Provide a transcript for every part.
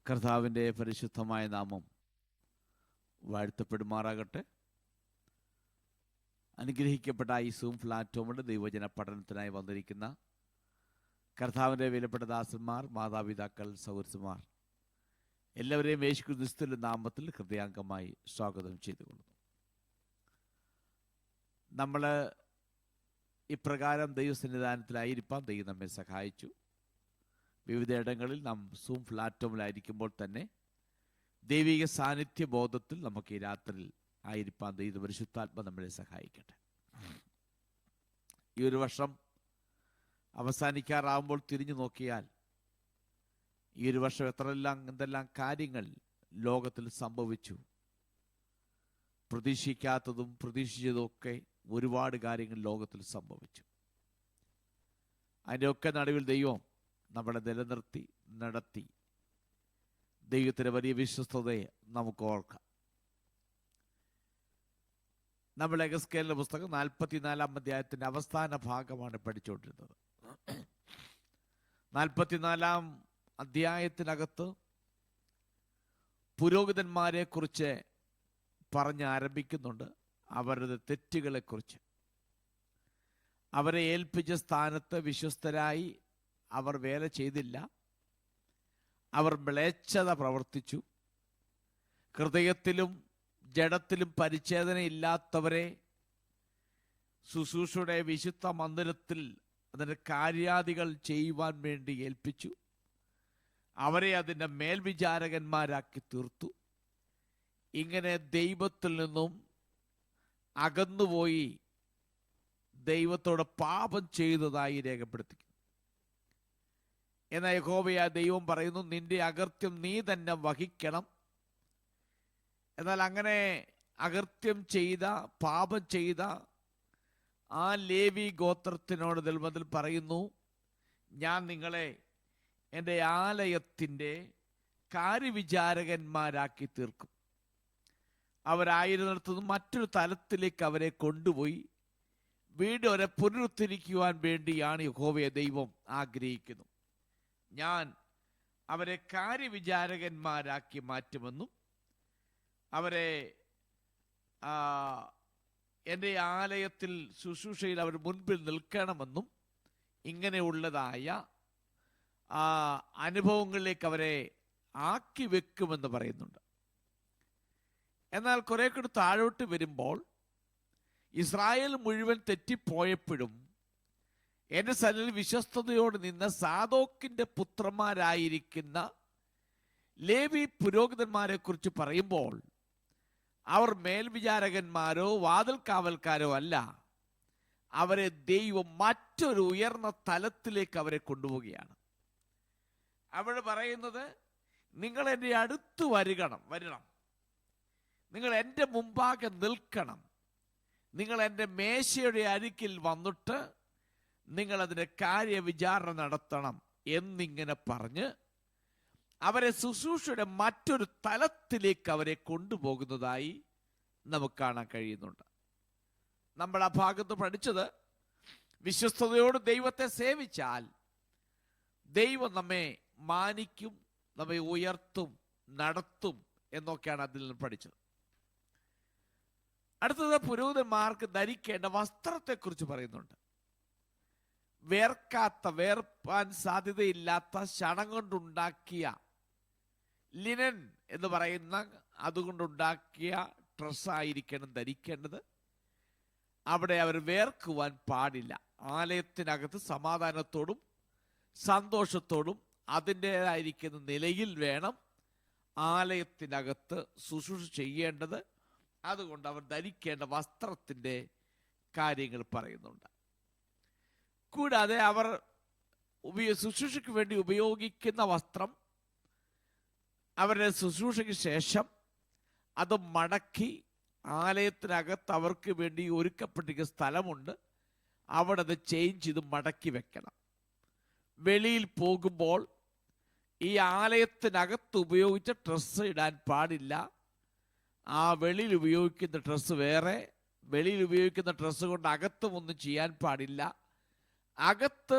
കർത്താവിൻ്റെ പരിശുദ്ധമായ നാമം വാഴ്ത്തപ്പെടുമാറാകട്ടെ. അനുഗ്രഹിക്കപ്പെട്ട ഈ സൂം പ്ലാറ്റ്ഫോമിൻ്റെ ദൈവജന പഠനത്തിനായി വന്നിരിക്കുന്ന കർത്താവിൻ്റെ വിലപ്പെട്ട ദാസന്മാർ, മാതാപിതാക്കൾ, സഹോദരന്മാർ എല്ലാവരെയും യേശുക്രിസ്തുവിന്റെ നാമത്തിൽ ഹൃദയാംഗമായി സ്വാഗതം ചെയ്തുകൊള്ളുന്നു. നമ്മൾ ഇപ്രകാരം ദൈവസന്നിധാനത്തിലായിരിക്കാൻ ദൈവം നമ്മെ സഹായിച്ചു. വിവിധ ഇടങ്ങളിൽ നാം സൂം പ്ലാറ്റ്ഫോമിലായിരിക്കുമ്പോൾ തന്നെ ദൈവിക സാന്നിധ്യ ബോധത്തിൽ നമുക്ക് ഈ രാത്രിയിൽ ആയിരിക്കാൻ ദൈവ പരിശുദ്ധാത്മ നമ്മളെ സഹായിക്കട്ടെ. ഈ ഒരു വർഷം അവസാനിക്കാറാവുമ്പോൾ തിരിഞ്ഞു നോക്കിയാൽ ഈ ഒരു വർഷം എന്തെല്ലാം കാര്യങ്ങൾ ലോകത്തിൽ സംഭവിച്ചു. പ്രതീക്ഷിക്കാത്തതും പ്രതീക്ഷിച്ചതുമൊക്കെ ഒരുപാട് കാര്യങ്ങൾ ലോകത്തിൽ സംഭവിച്ചു. അതിൻ്റെയൊക്കെ നടുവിൽ ദൈവം നമ്മളെ നിലനിർത്തി നടത്തി. ദൈവത്തിൻ്റെ വലിയ വിശ്വസ്തതയെ നമുക്ക് ഓർക്കാം. നമ്മൾ എഗസ്കേലിന്റെ പുസ്തകം 44-ാം അധ്യായത്തിന്റെ അവസാന ഭാഗമാണ് പഠിച്ചുകൊണ്ടിരുന്നത്. 44-ാം അധ്യായത്തിനകത്ത് പുരോഹിതന്മാരെ കുറിച്ച് പറഞ്ഞ് ആരംഭിക്കുന്നുണ്ട്. അവരുടെ തെറ്റുകളെക്കുറിച്ച്, അവരെ ഏൽപ്പിച്ച സ്ഥാനത്ത് വിശ്വസ്തരായി അവർ വേല ചെയ്തില്ല, അവർ മ്ലേച്ഛത പ്രവർത്തിച്ചു, ഹൃദയത്തിലും ജഡത്തിലും പരിച്ഛേദനയില്ലാത്തവരെ ശുശ്രൂഷയുടെ വിശുദ്ധ മന്ദിരത്തിൽ അതിൻ്റെ കാര്യാദികൾ ചെയ്യുവാൻ വേണ്ടി ഏൽപ്പിച്ചു. അവരെ അതിൻ്റെ മേൽവിചാരകന്മാരാക്കി തീർത്തു. ഇങ്ങനെ ദൈവത്തിൽ നിന്നും അകന്നുപോയി ദൈവത്തോട് പാപം ചെയ്തതായി രേഖപ്പെടുത്തി. എന്നാൽ യഹോവയായ ദൈവം പറയുന്നു, നിന്റെ അകൃത്യം നീ തന്നെ വഹിക്കണം. എന്നാൽ അങ്ങനെ അകൃത്യം ചെയ്ത, പാപം ചെയ്ത ആ ലേവി ഗോത്രത്തിനോട് ദൈവത്തിൽ പറയുന്നു, ഞാൻ നിങ്ങളെ എൻ്റെ ആലയത്തിൻ്റെ കാര്യവിചാരകന്മാരാക്കി തീർക്കും. അവരായിരുന്നിടത്തുനിന്ന് മറ്റൊരു തലത്തിലേക്ക് അവരെ കൊണ്ടുപോയി വീണ്ടും അവരെ പുനരുദ്ധരിക്കുവാൻ വേണ്ടിയാണ് യഹോവയെ ദൈവം ആഗ്രഹിക്കുന്നു. ഞാൻ അവരെ കാര്യവിചാരകന്മാരാക്കി മാറ്റുമെന്നും അവരെ എൻ്റെ ആലയത്തിൽ ശുശ്രൂഷയിൽ അവർ മുൻപിൽ നിൽക്കണമെന്നും ഇങ്ങനെയുള്ളതായ അനുഭവങ്ങളിലേക്ക് അവരെ ആക്കി വെക്കുമെന്ന് പറയുന്നുണ്ട്. എന്നാൽ കുറെ കൂടി താഴോട്ട് വരുമ്പോൾ ഇസ്രായേൽ മുഴുവൻ തെറ്റിപ്പോയപ്പോഴും എൻ്റെ സന്നിധിയിൽ വിശ്വസ്തയോട് നിന്ന സാദോക്കിൻ്റെ പുത്രന്മാരായിരിക്കുന്ന ലേവി പുരോഹിതന്മാരെ കുറിച്ച് പറയുമ്പോൾ അവർ മേൽവിചാരകന്മാരോ വാതിൽ കാവൽക്കാരോ അല്ല. അവരെ ദൈവം മറ്റൊരു ഉയർന്ന തലത്തിലേക്ക് അവരെ കൊണ്ടുപോവുകയാണ്. അവിടെ പറയുന്നത്, നിങ്ങൾ എൻ്റെ അടുത്ത് വരണം, നിങ്ങൾ എൻ്റെ മുമ്പാകെ നിൽക്കണം, നിങ്ങൾ എൻ്റെ മേശയുടെ അരികിൽ വന്നിട്ട് നിങ്ങൾ അതിൻ്റെ കാര്യവിചാരണ നടത്തണം എന്നിങ്ങനെ പറഞ്ഞ് അവരെ ശുശ്രൂഷയുടെ മറ്റൊരു തലത്തിലേക്ക് അവരെ കൊണ്ടുപോകുന്നതായി നമുക്ക് കാണാൻ കഴിയുന്നുണ്ട്. നമ്മൾ ആ ഭാഗത്ത് പഠിച്ചത്, വിശ്വസ്തയോട് ദൈവത്തെ സേവിച്ചാൽ ദൈവം നമ്മെ മാനിക്കും, നമ്മെ ഉയർത്തും, നടത്തും എന്നൊക്കെയാണ് അതിൽ നിന്ന് പഠിച്ചത്. അടുത്തത് പുരോഹിതന്മാർക്ക് ധരിക്കേണ്ട വസ്ത്രത്തെക്കുറിച്ച് പറയുന്നുണ്ട്. വേർപ്പാൻ സാധ്യതയില്ലാത്ത ശണം കൊണ്ടുണ്ടാക്കിയ ലിനൻ എന്ന് പറയുന്ന അതുകൊണ്ടുണ്ടാക്കിയ ഡ്രസ്സായിരിക്കണം ധരിക്കേണ്ടത്. അവിടെ അവർ വേർക്കുവാൻ പാടില്ല. ആലയത്തിനകത്ത് സമാധാനത്തോടും സന്തോഷത്തോടും അതിൻ്റെതായിരിക്കുന്ന നിലയിൽ വേണം ആലയത്തിനകത്ത് ശുശ്രൂഷ ചെയ്യേണ്ടത്. അതുകൊണ്ട് അവർ ധരിക്കേണ്ട വസ്ത്രത്തിൻ്റെ കാര്യങ്ങൾ പറയുന്നുണ്ട്. കൂടാതെ അവർ ശുശ്രൂഷയ്ക്ക് വേണ്ടി ഉപയോഗിക്കുന്ന വസ്ത്രം അവരുടെ ശുശ്രൂഷയ്ക്ക് ശേഷം അത് മടക്കി ആലയത്തിനകത്ത് അവർക്ക് വേണ്ടി ഒരുക്കപ്പെട്ടിരിക്കുന്ന സ്ഥലമുണ്ട്, അവിടെ അത് ചേഞ്ച് ചെയ്ത് മടക്കി വെക്കണം. വെളിയിൽ പോകുമ്പോൾ ഈ ആലയത്തിനകത്ത് ഉപയോഗിച്ച ഡ്രസ്സ് ഇടാൻ പാടില്ല. ആ വെളിയിൽ ഉപയോഗിക്കുന്ന ഡ്രസ്സ് വേറെ, വെളിയിൽ ഉപയോഗിക്കുന്ന ഡ്രസ്സ് കൊണ്ട് അകത്തും ഒന്നും ചെയ്യാൻ പാടില്ല. അകത്ത്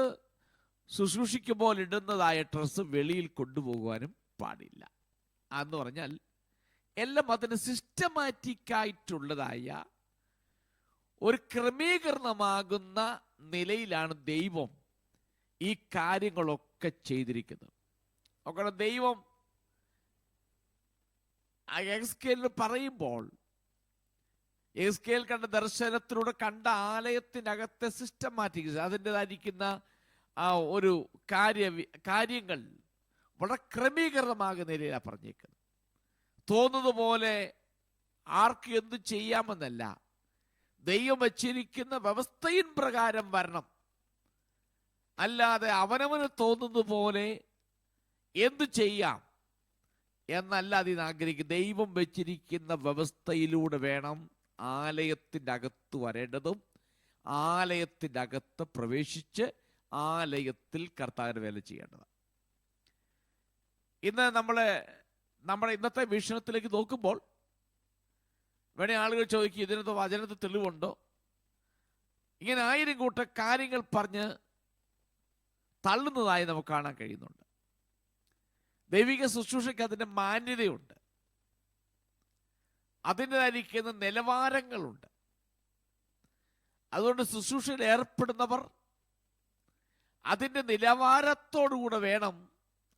ശുശ്രൂഷിക്കുമ്പോൾ ഇടുന്നതായ ഡ്രസ്സ് വെളിയിൽ കൊണ്ടുപോകുവാനും പാടില്ല. എന്ന് പറഞ്ഞാൽ എല്ലാം അതിന് സിസ്റ്റമാറ്റിക്കായിട്ടുള്ളതായ ഒരു ക്രമീകരണമാകുന്ന നിലയിലാണ് ദൈവം ഈ കാര്യങ്ങളൊക്കെ ചെയ്തിരിക്കുന്നത്. ഒക്കെ ദൈവം എസ്കേലിന് പറയുമ്പോൾ എസ്കേൽ കണ്ട ദർശനത്തിലൂടെ കണ്ട ആലയത്തിനകത്തെ സിസ്റ്റമാറ്റിക് അതിൻ്റെതായിരിക്കുന്ന ആ ഒരു കാര്യങ്ങൾ വളരെ ക്രമീകരണമാകുന്ന നിലയിലാണ് പറഞ്ഞേക്കുന്നത്. തോന്നുന്നത് പോലെ ആർക്ക് എന്തു ചെയ്യാമെന്നല്ല, ദൈവം വച്ചിരിക്കുന്ന വ്യവസ്ഥയിൻ പ്രകാരം വരണം. അല്ലാതെ അവനവന് തോന്നുന്നത് പോലെ എന്തു ചെയ്യാം എന്നല്ല അതിന് ആഗ്രഹിക്കും. ദൈവം വെച്ചിരിക്കുന്ന വ്യവസ്ഥയിലൂടെ വേണം ആലയത്തിൻ്റെ അകത്ത് വരേണ്ടതും ആലയത്തിൻ്റെ അകത്ത് പ്രവേശിച്ച് ആലയത്തിൽ കർത്താവിന് വേല ചെയ്യേണ്ടത്. ഇന്ന് നമ്മുടെ ഇന്നത്തെ വീക്ഷണത്തിലേക്ക് നോക്കുമ്പോൾ വേണേ ആളുകൾ ചോദിക്കും, ഇതിനകത്ത് വചനത്തിൽ തെളിവുണ്ടോ? ഇങ്ങനെ 1000 കൂട്ടം കാര്യങ്ങൾ പറഞ്ഞ് തള്ളുന്നതായി നമുക്ക് കാണാൻ കഴിയുന്നുണ്ട്. ദൈവിക ശുശ്രൂഷയ്ക്ക് അതിൻ്റെ മാന്യതയുണ്ട്, അതിൻ്റെതായിരിക്കുന്ന നിലവാരങ്ങളുണ്ട്. അതുകൊണ്ട് ശുശ്രൂഷയിൽ ഏർപ്പെടുന്നവർ അതിൻ്റെ നിലവാരത്തോടുകൂടെ വേണം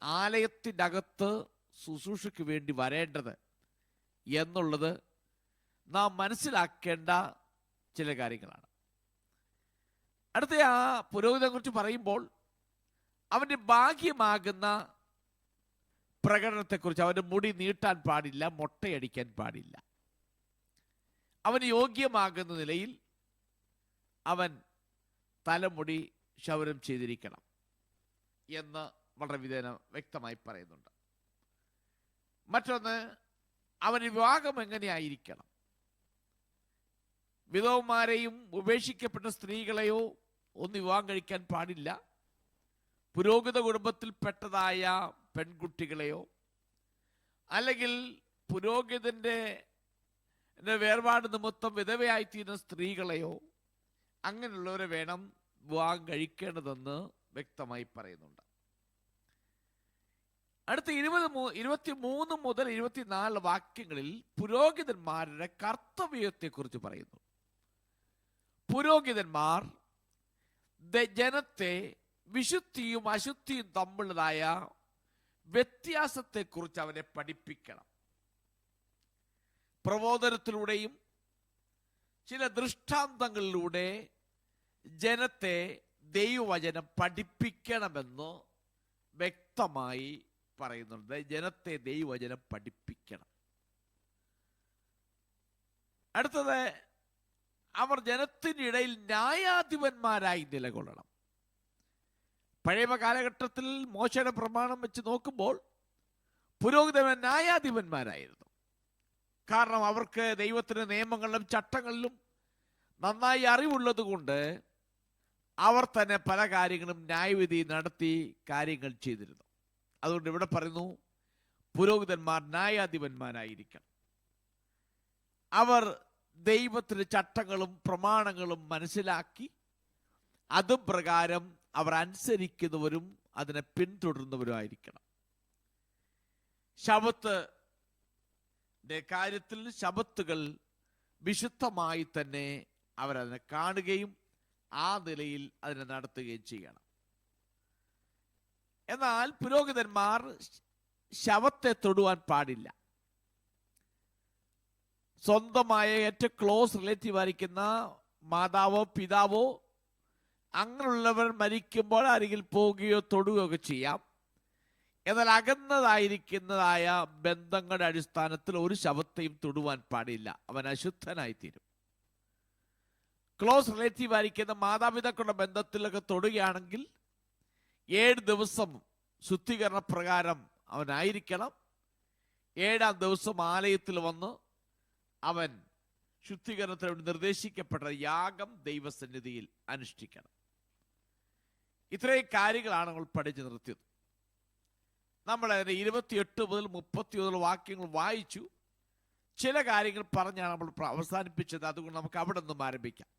ആലയത്തിൻ്റെ അകത്ത് ശുശ്രൂഷയ്ക്ക് വേണ്ടി വരേണ്ടത് എന്നുള്ളത് നാം മനസ്സിലാക്കേണ്ട ചില കാര്യങ്ങളാണ്. അടുത്ത ആ പുരോഹിതനെ കുറിച്ച് പറയുമ്പോൾ അവൻ്റെ ഭാഗ്യമാകുന്ന പ്രകടനത്തെക്കുറിച്ച്, അവൻ്റെ മുടി നീട്ടാൻ പാടില്ല, മൊട്ടയടിക്കാൻ പാടില്ല, അവന് യോഗ്യമാകുന്ന നിലയിൽ അവൻ തലമുടി ക്ഷൗരം ചെയ്തിരിക്കണം എന്ന് വളരെ വ്യക്തമായി പറയുന്നുണ്ട്. മറ്റൊന്ന്, അവന് വിവാഹം എങ്ങനെയായിരിക്കണം? വിധവന്മാരെയും ഉപേക്ഷിക്കപ്പെട്ട സ്ത്രീകളെയോ ഒന്നും വിവാഹം കഴിക്കാൻ പാടില്ല. പുരോഹിത കുടുംബത്തിൽപ്പെട്ടതായ പെൺകുട്ടികളെയോ അല്ലെങ്കിൽ പുരോഹിതന്റെ വേർപാട് നിമിത്തം വിധവയായിത്തീരുന്ന സ്ത്രീകളെയോ അങ്ങനെയുള്ളവരെ വേണം വിവാഹം കഴിക്കേണ്ടതെന്ന് വ്യക്തമായി പറയുന്നുണ്ട്. അടുത്ത 23 മുതൽ 24 വാക്യങ്ങളിൽ പുരോഹിതന്മാരുടെ കർത്തവ്യത്തെക്കുറിച്ച് പറയുന്നു. പുരോഹിതന്മാർ ജനത്തെ വിശുദ്ധിയും അശുദ്ധിയും തമ്മിലുള്ളതായ വ്യത്യാസത്തെക്കുറിച്ച് അവരെ പഠിപ്പിക്കണം. പ്രബോധനത്തിലൂടെയും ചില ദൃഷ്ടാന്തങ്ങളിലൂടെ ജനത്തെ ദൈവവചനം പഠിപ്പിക്കണമെന്ന് വ്യക്തമായി പറയുന്നുണ്ട്. ജനത്തെ ദൈവവചനം പഠിപ്പിക്കണം. അടുത്തത്, അവർ ജനത്തിനിടയിൽ ന്യായാധിപന്മാരായി നിലകൊള്ളണം. പഴയ കാലഘട്ടത്തിൽ മോശയുടെ പ്രമാണം വെച്ച് നോക്കുമ്പോൾ പുരോഹിതന്മാർ ന്യായാധിപന്മാരായിരുന്നു. കാരണം അവർക്ക് ദൈവത്തിൻ്റെ നിയമങ്ങളിലും ചട്ടങ്ങളിലും നന്നായി അറിവുള്ളത് കൊണ്ട് അവർ തന്നെ പല കാര്യങ്ങളും ന്യായവിധി നടത്തി കാര്യങ്ങൾ ചെയ്തിരുന്നു. അതുകൊണ്ട് ഇവിടെ പറയുന്നു, പുരോഹിതന്മാർ ന്യായാധിപന്മാരായിരിക്കണം. അവർ ദൈവത്തിൻ്റെ ചട്ടങ്ങളും പ്രമാണങ്ങളും മനസ്സിലാക്കി അതും പ്രകാരം അവർ അനുസരിക്കുന്നവരും അതിനെ പിന്തുടരുന്നവരുമായിരിക്കണം. ശബത്തിന്റെ കാര്യത്തിൽ ശബത്തുകൾ വിശുദ്ധമായി തന്നെ അവരതിനെ കാണുകയും ആ നിലയിൽ അതിനെ നടത്തുകയും ചെയ്യണം. എന്നാൽ പുരോഹിതന്മാർ ശവത്തെ തൊടുവാൻ പാടില്ല. സ്വന്തമായ ഏറ്റവും ക്ലോസ് റിലേറ്റീവ് ആയിരിക്കുന്ന മാതാവോ പിതാവോ അങ്ങനെയുള്ളവർ മരിക്കുമ്പോൾ അരികിൽ പോവുകയോ തൊടുകയോ ഒക്കെ ചെയ്യാം. എന്നാൽ അകന്നതായിരിക്കുന്നതായ ബന്ധങ്ങളുടെ അടിസ്ഥാനത്തിൽ ഒരു ശവത്തെയും തൊടുവാൻ പാടില്ല, അവൻ അശുദ്ധനായിത്തീരും. ക്ലോസ് റിലേറ്റീവ് ആയിരിക്കുന്ന മാതാപിതാക്കളുടെ ബന്ധത്തിലൊക്കെ തൊടുകയാണെങ്കിൽ 7 ദിവസം ശുദ്ധീകരണ പ്രകാരം അവനായിരിക്കണം. 7-ാം ദിവസം ആലയത്തിൽ വന്ന് അവൻ ശുദ്ധീകരണത്തിന് വേണ്ടി നിർദ്ദേശിക്കപ്പെട്ട യാഗം ദൈവസന്നിധിയിൽ അനുഷ്ഠിക്കണം. ഇത്രയും കാര്യങ്ങളാണ് നമ്മൾ പഠിച്ചു നിർത്തിയത്. നമ്മൾ അതിന് 28 മുതൽ 31 വാക്യങ്ങൾ വായിച്ചു. ചില കാര്യങ്ങൾ പറഞ്ഞാണ് നമ്മൾ അവസാനിപ്പിച്ചത്. അതുകൊണ്ട് നമുക്ക് അവിടെ നിന്നും ആരംഭിക്കാം.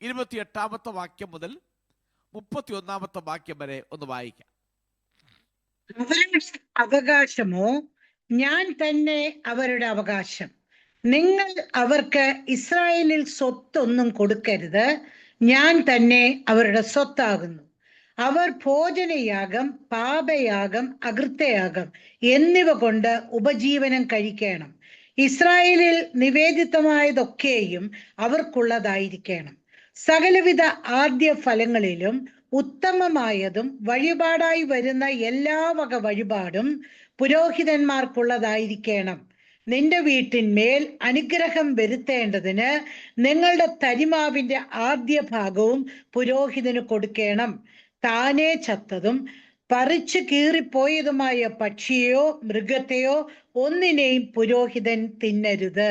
28-ാമത്തെ വാക്യം മുതൽ 31-ാമത്തെ വാക്യം വരെ ഒന്ന് വായിക്കാം. അവരുടെ അവകാശമോ ഞാൻ തന്നെ അവരുടെ അവകാശം. നിങ്ങൾ അവർക്ക് ഇസ്രായേലിൽ സ്വത്തൊന്നും കൊടുക്കരുത്. ഞാൻ തന്നെ അവരുടെ സ്വത്താകുന്നു. അവർ ഭോജനയാഗം, പാപയാഗം, അകൃത്യയാഗം എന്നിവ കൊണ്ട് ഉപജീവനം കഴിക്കണം. ഇസ്രായേലിൽ നിവേദിതമായതൊക്കെയും അവർക്കുള്ളതായിരിക്കണം. സകലവിധ ആദ്യ ഫലങ്ങളിലും ഉത്തമമായതും വഴിപാടായി വരുന്ന എല്ലാ വക വഴിപാടും പുരോഹിതന്മാർക്കുള്ളതായിരിക്കണം. നിന്റെ വീട്ടിന്മേൽ അനുഗ്രഹം വരുത്തേണ്ടതിന് നിങ്ങളുടെ തരിമാവിന്റെ ആദ്യ ഭാഗവും പുരോഹിതന് കൊടുക്കണം. താനേ ചത്തതും പറിച്ചു കീറിപ്പോയതുമായ പക്ഷിയെയോ മൃഗത്തെയോ ഒന്നിനെയും പുരോഹിതൻ തിന്നരുത്.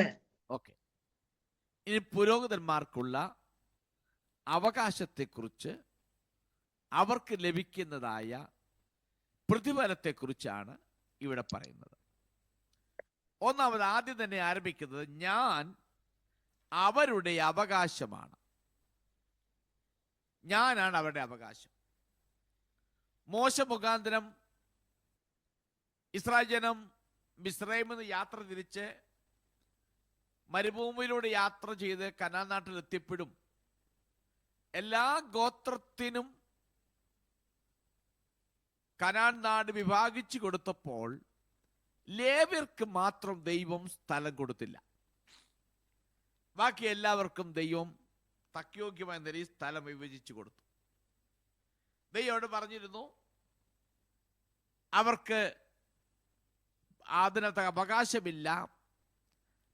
ഓക്കെ, ഇനി പുരോഹിതന്മാർക്കുള്ള അവകാശത്തെക്കുറിച്ച്, അവർക്ക് ലഭിക്കുന്നതായ പ്രതിഫലത്തെക്കുറിച്ചാണ് ഇവിടെ പറയുന്നത്. ഒന്നാമത് ആദ്യം തന്നെ ആരംഭിക്കുന്നത്, ഞാൻ അവരുടെ അവകാശമാണ്. ഞാനാണ് അവരുടെ അവകാശം. മോശ മുഖാന്തരം ഇസ്രായേൽ ജനം മിസ്രൈമിൽ നിന്ന് യാത്ര തിരിച്ച് മരുഭൂമിയിലൂടെ യാത്ര ചെയ്ത് കനാൻ നാട്ടിൽ എത്തിയപ്പോഴും എല്ലാ ഗോത്രത്തിനും കനാൻ നാട് വിഭാഗിച്ചു കൊടുത്തപ്പോൾ ലേവ്യർക്ക് മാത്രം ദൈവം സ്ഥലം കൊടുത്തില്ല. ബാക്കി എല്ലാവർക്കും ദൈവം തക്യോഗ്യമായ നിലയിൽ സ്ഥലം വിഭജിച്ചു കൊടുത്തു. ദൈവത്തോട് പറഞ്ഞിരുന്നു, അവർക്ക് അതിനകത്ത് അവകാശമില്ല,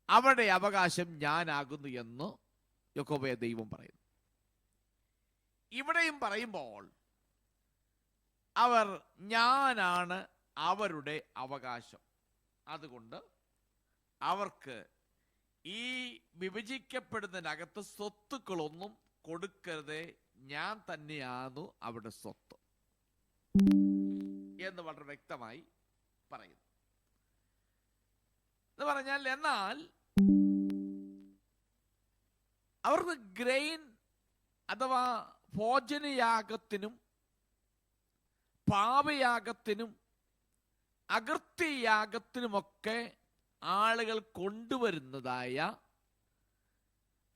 അവരുടെ അവകാശം ഞാനാകുന്നു എന്ന് യാക്കോബായ ദൈവം പറയുന്നു. ഇവിടെയും പറയുമ്പോൾ അവർ ഞാനാണ് അവരുടെ അവകാശം, അതുകൊണ്ട് അവർക്ക് ഈ വിഭജിക്കപ്പെടുന്നതിനകത്ത് സ്വത്തുക്കളൊന്നും കൊടുക്കരുതേ, ഞാൻ തന്നെയാണു അവരുടെ സ്വത്ത് എന്ന് വളരെ വ്യക്തമായി പറയുന്നു. എന്ന് പറഞ്ഞാൽ, എന്നാൽ അവർക്ക് ഗ്രെയിൻ അഥവാ ഭോജനയാഗത്തിനും പാപയാഗത്തിനും അകൃത്യയാഗത്തിനുമൊക്കെ ആളുകൾ കൊണ്ടുവരുന്നതായ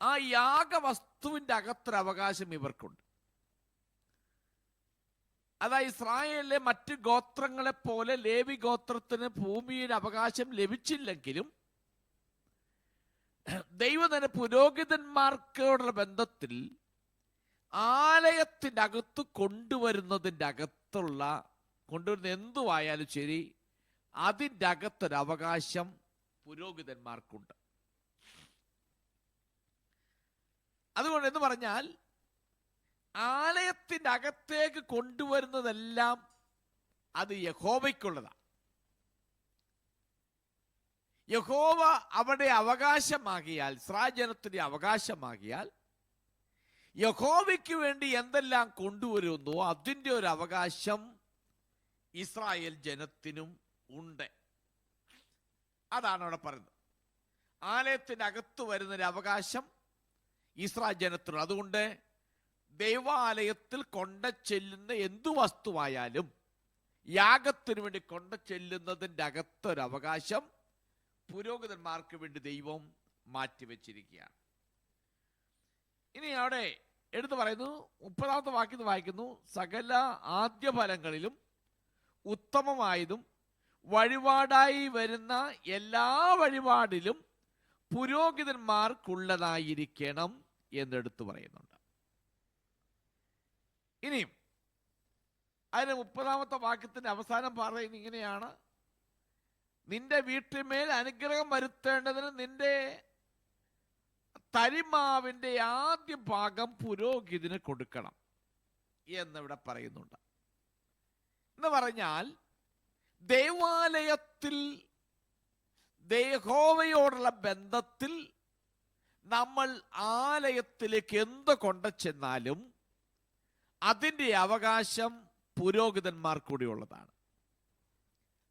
ആ യാഗവസ്തുവിന്റെ അകത്തൊരു അവകാശം ഇവർക്കുണ്ട്. അതായത് ഇസ്രായേലിലെ മറ്റ് ഗോത്രങ്ങളെ പോലെ ലേവി ഗോത്രത്തിന് ഭൂമിയുടെ അവകാശം ലഭിച്ചില്ലെങ്കിലും ദൈവം തന്നെ പുരോഹിതന്മാർക്കോടുള്ള ബന്ധത്തിൽ ആലയത്തിൻ്റെ അകത്ത് കൊണ്ടുവരുന്ന എന്തുവായാലും ശരി, അതിൻ്റെ അകത്തൊരവകാശം പുരോഹിതന്മാർക്കുണ്ട്. അതുകൊണ്ട് എന്ന് പറഞ്ഞാൽ, ആലയത്തിൻ്റെ അകത്തേക്ക് കൊണ്ടുവരുന്നതെല്ലാം അത് യഹോവയ്ക്കുള്ളതാണ്. യഹോവ അവിടെ അവകാശമാകിയാൽ, ഇസ്രായേൽ ജനത്തിന്റെ അവകാശമാകിയാൽ, യഹോവയ്ക്ക് വേണ്ടി എന്തെല്ലാം കൊണ്ടുവരുന്നു അതിൻ്റെ ഒരു അവകാശം ഇസ്രായേൽ ജനത്തിനും ഉണ്ട്. അതാണ് അവിടെ പറയുന്നത്. ആലയത്തിൻ്റെ അകത്ത് വരുന്നൊരു അവകാശം ഇസ്രായേൽ ജനത്തിനും. അതുകൊണ്ട് ദൈവാലയത്തിൽ കൊണ്ടുചെല്ലുന്ന എന്തു വസ്തുവായാലും യാഗത്തിന് വേണ്ടി കൊണ്ടുചെല്ലുന്നതിൻ്റെ അകത്തൊരവകാശം പുരോഹിതന്മാർക്ക് വേണ്ടി ദൈവം മാറ്റിവെച്ചിരിക്കുകയാണ്. ഇനി അവിടെ എടുത്തു പറയുന്നു, 30-ാമത്തെ വാക്യത്തിൽ വായിക്കുന്നു, സകല ആദ്യ ഫലങ്ങളിലും ഉത്തമമായതും വഴിപാടായി വരുന്ന എല്ലാ വഴിപാടിലും പുരോഹിതന്മാർക്കുള്ളതായിരിക്കണം എന്നെടുത്തു പറയുന്നുണ്ട്. ഇനിയും അതിന് 30-ാമത്തെ വാക്യത്തിന്റെ അവസാനം പറയുന്നത് ഇങ്ങനെയാണ്, നിന്റെ വീട്ടിന്മേൽ അനുഗ്രഹം വരുത്തേണ്ടതിന് നിന്റെ തരിമാവിന്റെ ആദ്യ ഭാഗം പുരോഹിതന് കൊടുക്കണം എന്നിവിടെ പറയുന്നുണ്ട്. എന്ന് പറഞ്ഞാൽ, ദേവാലയത്തിൽ യഹോവയോടുള്ള ബന്ധത്തിൽ നമ്മൾ ആലയത്തിലേക്ക് എന്ത് കൊണ്ടുചെന്നാലും അതിൻ്റെ അവകാശം പുരോഹിതന്മാർക്കൂടിയുള്ളതാണ്.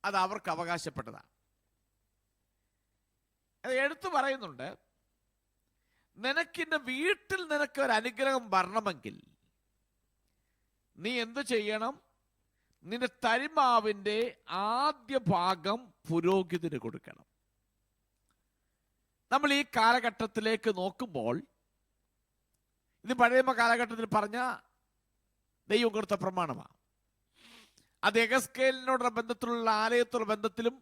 അത് അവർക്ക് അവകാശപ്പെട്ടതാണ്. അത് എടുത്തു പറയുന്നുണ്ട്, നിനക്കിൻ്റെ വീട്ടിൽ നിനക്ക് ഒരു അനുഗ്രഹം വരണമെങ്കിൽ നീ എന്ത് ചെയ്യണം? നിന്റെ തരിമാവിന്റെ ആദ്യ ഭാഗം പുരോഹിതന് കൊടുക്കണം. നമ്മൾ ഈ കാലഘട്ടത്തിലേക്ക് നോക്കുമ്പോൾ, ഇത് പഴയ കാലഘട്ടത്തിൽ പറഞ്ഞ ദൈവം കൊടുത്ത പ്രമാണമാണ്. അത് എഗസ്കേലിനോടുള്ള ബന്ധത്തിലുള്ള ആലയത്തോടുള്ള ബന്ധത്തിലും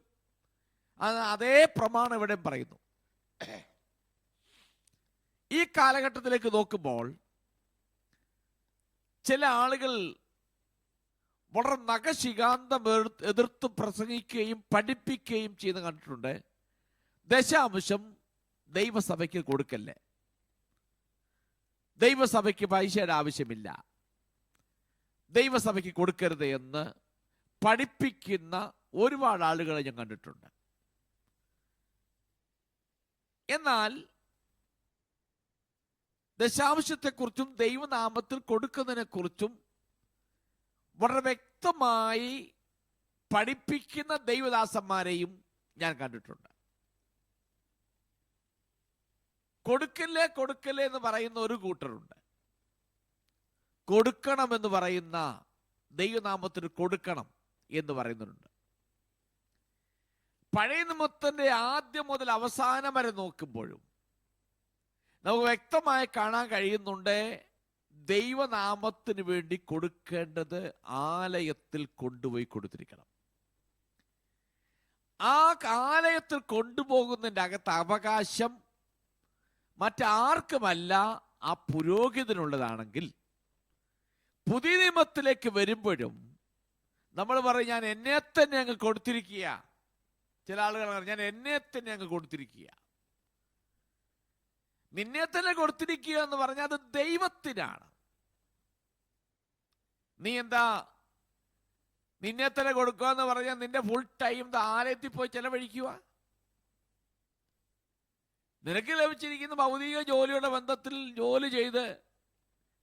അതേ പ്രമാണം ഇവിടെ പറയുന്നു. ഈ കാലഘട്ടത്തിലേക്ക് നോക്കുമ്പോൾ ചില ആളുകൾ വളരെ നഖശികാന്തം എതിർത്ത് പ്രസംഗിക്കുകയും പഠിപ്പിക്കുകയും ചെയ്യുന്ന കണ്ടിട്ടുണ്ട്. ദശാംശം ദൈവസഭയ്ക്ക് കൊടുക്കല്ലേ, ദൈവസഭയ്ക്ക് പൈസയുടെ ആവശ്യമില്ല, ദൈവസഭയ്ക്ക് കൊടുക്കരുത് എന്ന് പഠിപ്പിക്കുന്ന ഒരുപാട് ആളുകളെ ഞാൻ കണ്ടിട്ടുണ്ട്. എന്നാൽ ദശാംശത്തെക്കുറിച്ചും ദൈവനാമത്തിൽ കൊടുക്കുന്നതിനെ കുറിച്ചും വളരെ വ്യക്തമായി പഠിപ്പിക്കുന്ന ദൈവദാസന്മാരെയും ഞാൻ കണ്ടിട്ടുണ്ട്. കൊടുക്കില്ലേ കൊടുക്കില്ലേ എന്ന് പറയുന്ന ഒരു കൂട്ടരുണ്ട്. കൊടുക്കണമെന്ന് പറയുന്ന, ദൈവനാമത്തിന് കൊടുക്കണം എന്ന് പറയുന്നുണ്ട്. പഴയ നിയമത്തിന്റെ ആദ്യം മുതൽ അവസാനം വരെ നോക്കുമ്പോഴും നമുക്ക് വ്യക്തമായി കാണാൻ കഴിയുന്നുണ്ട്, ദൈവനാമത്തിന് വേണ്ടി കൊടുക്കേണ്ടത് ആലയത്തിൽ കൊണ്ടുപോയി കൊടുത്തിരിക്കണം. ആ ആലയത്തിൽ കൊണ്ടുപോകുന്നതിൻ്റെ അകത്ത് അവകാശം മറ്റാർക്കുമല്ല, ആ പുരോഹിതനുള്ളതാണെങ്കിൽ പുതിയ നിയമത്തിലേക്ക് വരുമ്പോഴും നമ്മൾ പറയും, ഞാൻ എന്നെ തന്നെ അങ്ങ് കൊടുത്തിരിക്കുക. ചില ആളുകൾ ഞാൻ എന്നെ തന്നെ അങ്ങ് കൊടുത്തിരിക്കുക. നിന്നെ തന്നെ കൊടുത്തിരിക്കുക എന്ന് പറഞ്ഞാൽ അത് ദൈവത്തിനാണ്. നീ എന്താ നിന്നെ തന്നെ കൊടുക്കുക എന്ന് പറഞ്ഞാൽ നിന്റെ ഫുൾ ടൈം ആലയത്തിൽ പോയി ചെലവഴിക്കുക? നിനക്ക് ലഭിച്ചിരിക്കുന്ന ഭൗതിക ജോലിയുടെ ബന്ധത്തിൽ ജോലി ചെയ്ത്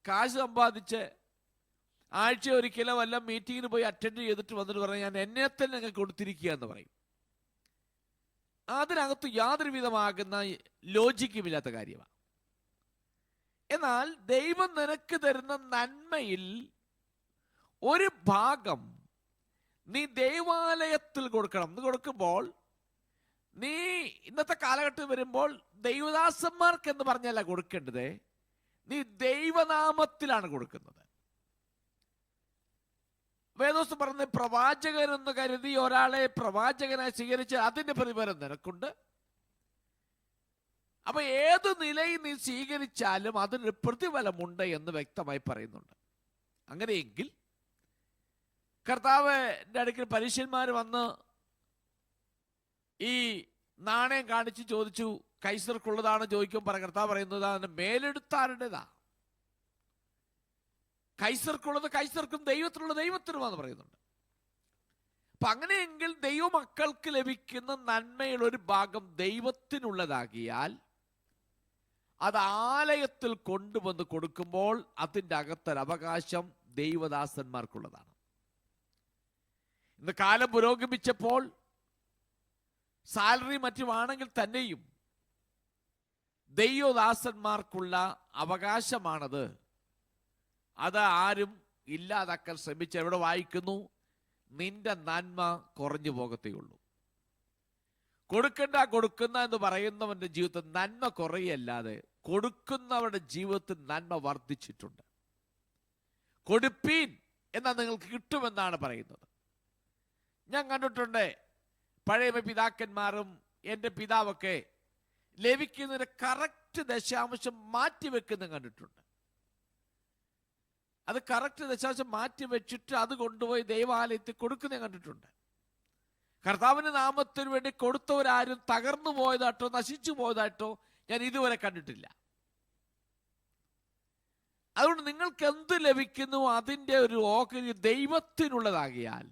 കാശ് സമ്പാദിച്ച് ആഴ്ച ഒരിക്കലോ വല്ല മീറ്റിങ്ങിന് പോയി അറ്റൻഡ് ചെയ്തിട്ട് വന്നിട്ട് പറഞ്ഞാൽ ഞാൻ എന്നെ തന്നെ അങ്ങ് കൊടുത്തിരിക്കുക എന്ന് പറയും. അതിനകത്ത് യാതൊരു വിധമാകുന്ന ലോജിക്കുമില്ലാത്ത കാര്യമാണ്. എന്നാൽ ദൈവം നിനക്ക് തരുന്ന നന്മയിൽ ഒരു ഭാഗം നീ ദൈവാലയത്തിൽ കൊടുക്കണം. എന്ന് കൊടുക്കുമ്പോൾ നീ ഇന്നത്തെ കാലഘട്ടത്തിൽ വരുമ്പോൾ ദൈവദാസന്മാർക്ക് എന്ന് പറഞ്ഞല്ല കൊടുക്കേണ്ടത്, നീ ദൈവനാമത്തിലാണ് കൊടുക്കുന്നത്. വേദോസ്തം പറഞ്ഞ പ്രവാചകൻ എന്ന് കരുതി ഒരാളെ പ്രവാചകനായി സ്വീകരിച്ച് അതിന്റെ പ്രതിഫലം നിനക്കുണ്ട്. അപ്പൊ ഏത് നിലയിൽ നീ സ്വീകരിച്ചാലും അതിനൊരു പ്രതിഫലമുണ്ട് എന്ന് വ്യക്തമായി പറയുന്നുണ്ട്. അങ്ങനെയെങ്കിൽ കർത്താവിന്റെ അടുക്കൽ പരീശന്മാർ വന്ന് ഈ നാണയം കാണിച്ച് ചോദിച്ചു, കൈസർക്കുള്ളതാണ് ചോദിക്കും. കർത്താവ് പറയുന്നത് അതിന്റെ മേലെടുത്താരുടേതാ. കൈസർക്കുള്ളത് കൈസർക്കും, ദൈവത്തിനുള്ള ദൈവത്തിനുമാന്ന് പറയുന്നുണ്ട്. അപ്പൊ അങ്ങനെയെങ്കിൽ ദൈവമക്കൾക്ക് ലഭിക്കുന്ന നന്മയുടെ ഒരു ഭാഗം ദൈവത്തിനുള്ളതാകിയാൽ അത് ആലയത്തിൽ കൊണ്ടുവന്ന് കൊടുക്കുമ്പോൾ അതിൻ്റെ അകത്തൊരു അവകാശം ദൈവദാസന്മാർക്കുള്ളതാണ്. ഇന്ന് കാലം പുരോഗമിച്ചപ്പോൾ സാലറി മറ്റുമാണെങ്കിൽ തന്നെയും ദൈവദാസന്മാർക്കുള്ള അവകാശമാണത്. അത് ആരും ഇല്ലാതാക്കാൻ ശ്രമിച്ച് എവിടെ വായിക്കുന്നു, നിന്റെ നന്മ കുറഞ്ഞു പോകത്തേയുള്ളൂ. കൊടുക്കുന്ന എന്ന് പറയുന്നവന്റെ ജീവിതത്തിൽ നന്മ കുറയല്ലാതെ കൊടുക്കുന്നവരുടെ ജീവിതത്തിൽ നന്മ വർദ്ധിച്ചിട്ടുണ്ട്. കൊടുപ്പീൻ എന്നാൽ നിങ്ങൾക്ക് കിട്ടുമെന്നാണ് പറയുന്നത്. ഞാൻ കണ്ടിട്ടുണ്ട് പഴയ പിതാക്കന്മാരും എൻ്റെ പിതാവൊക്കെ ലഭിക്കുന്നതിന് കറക്റ്റ് ദശാംശം മാറ്റിവെക്കുന്ന കണ്ടിട്ടുണ്ട്. അത് കറക്റ്റ് ദശാംശം മാറ്റി വെച്ചിട്ട് അത് കൊണ്ടുപോയി ദൈവാലയത്തിൽ കൊടുക്കുന്ന കണ്ടിട്ടുണ്ട്. കർത്താവിന്റെ നാമത്തിന് വേണ്ടി കൊടുത്തവരാരും തകർന്നു പോയതായിട്ടോ നശിച്ചു പോയതായിട്ടോ ഞാൻ ഇതുവരെ കണ്ടിട്ടില്ല. അതുകൊണ്ട് നിങ്ങൾക്ക് എന്ത് ലഭിക്കുന്നു അതിൻ്റെ ഒരു ഓഹരി ദൈവത്തിനുള്ളതാകിയാൽ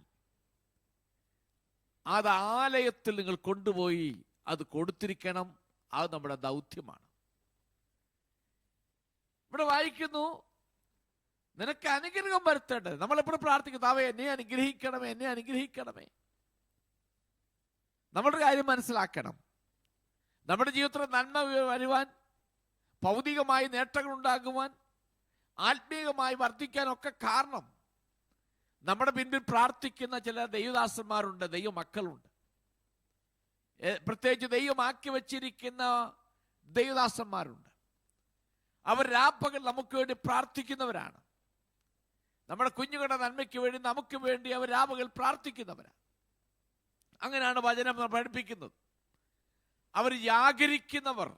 അത് ആലയത്തിൽ നിങ്ങൾ കൊണ്ടുപോയി അത് കൊടുത്തിരിക്കണം. അത് നമ്മുടെ ദൗത്യമാണ്. ഇവിടെ വായിക്കുന്നു, നിനക്ക് അനുഗ്രഹം വരുത്തേണ്ടത്. നമ്മളെപ്പോഴും പ്രാർത്ഥിക്കുന്നു, താവേ എന്നെ അനുഗ്രഹിക്കണമേ, എന്നെ അനുഗ്രഹിക്കണമേ. നമ്മുടെ കാര്യം മനസ്സിലാക്കണം. നമ്മുടെ ജീവിതത്തിൽ നന്മ വരുവാൻ, ഭൗതികമായി നേട്ടങ്ങൾ ഉണ്ടാകുവാൻ, ആത്മീയമായി വർദ്ധിക്കാനൊക്കെ കാരണം നമ്മുടെ പിന്നിൽ പ്രാർത്ഥിക്കുന്ന ചില ദൈവദാസന്മാരുണ്ട്, ദൈവമക്കളുണ്ട്. പ്രത്യേകിച്ച് ദൈവമാക്കി വച്ചിരിക്കുന്ന ദൈവദാസന്മാരുണ്ട്. അവർ രാപ്പകൽ നമുക്ക് വേണ്ടി പ്രാർത്ഥിക്കുന്നവരാണ്. നമ്മുടെ കുഞ്ഞുങ്ങളുടെ നന്മയ്ക്ക് വേണ്ടി, നമുക്ക് വേണ്ടി അവർ രാപ്പകൽ പ്രാർത്ഥിക്കുന്നവരാണ്. അങ്ങനെയാണ് വചനം പഠിപ്പിക്കുന്നത്. അവർ ജാഗരിക്കുന്നവർ,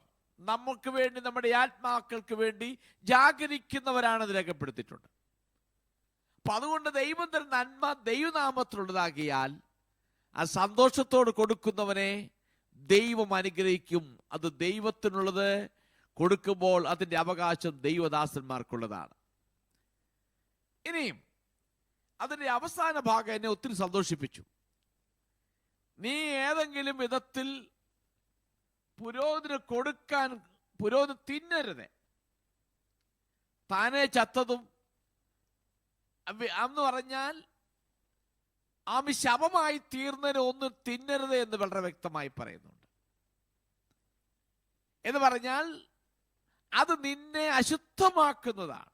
നമുക്ക് വേണ്ടി, നമ്മുടെ ആത്മാക്കൾക്ക് വേണ്ടി ജാഗരിക്കുന്നവരാണെന്ന് രേഖപ്പെടുത്തിയിട്ടുണ്ട്. അപ്പൊ അതുകൊണ്ട് ദൈവം തരുന്ന നന്മ ദൈവനാമത്തിലുള്ളതാകിയാൽ ആ സന്തോഷത്തോട് കൊടുക്കുന്നവനെ ദൈവം അനുഗ്രഹിക്കും. അത് ദൈവത്തിനുള്ളത് കൊടുക്കുമ്പോൾ അതിൻ്റെ അവകാശം ദൈവദാസന്മാർക്കുള്ളതാണ്. ഇനിയും അതിൻ്റെ അവസാന ഭാഗം എന്നെ ഒത്തിരി സന്തോഷിപ്പിച്ചു. നീ ഏതെങ്കിലും വിധത്തിൽ പുരോഹിതന് കൊടുക്കാൻ, പുരോഹിതൻ തിന്നരുത്. താനെ ചത്തതും എന്ന് പറഞ്ഞാൽ ആമി ശവമായി തീർന്നതിന് ഒന്നും തിന്നരുത് എന്ന് വളരെ വ്യക്തമായി പറയുന്നുണ്ട്. എന്ന് പറഞ്ഞാൽ അത് നിന്നെ അശുദ്ധമാക്കുന്നതാണ്.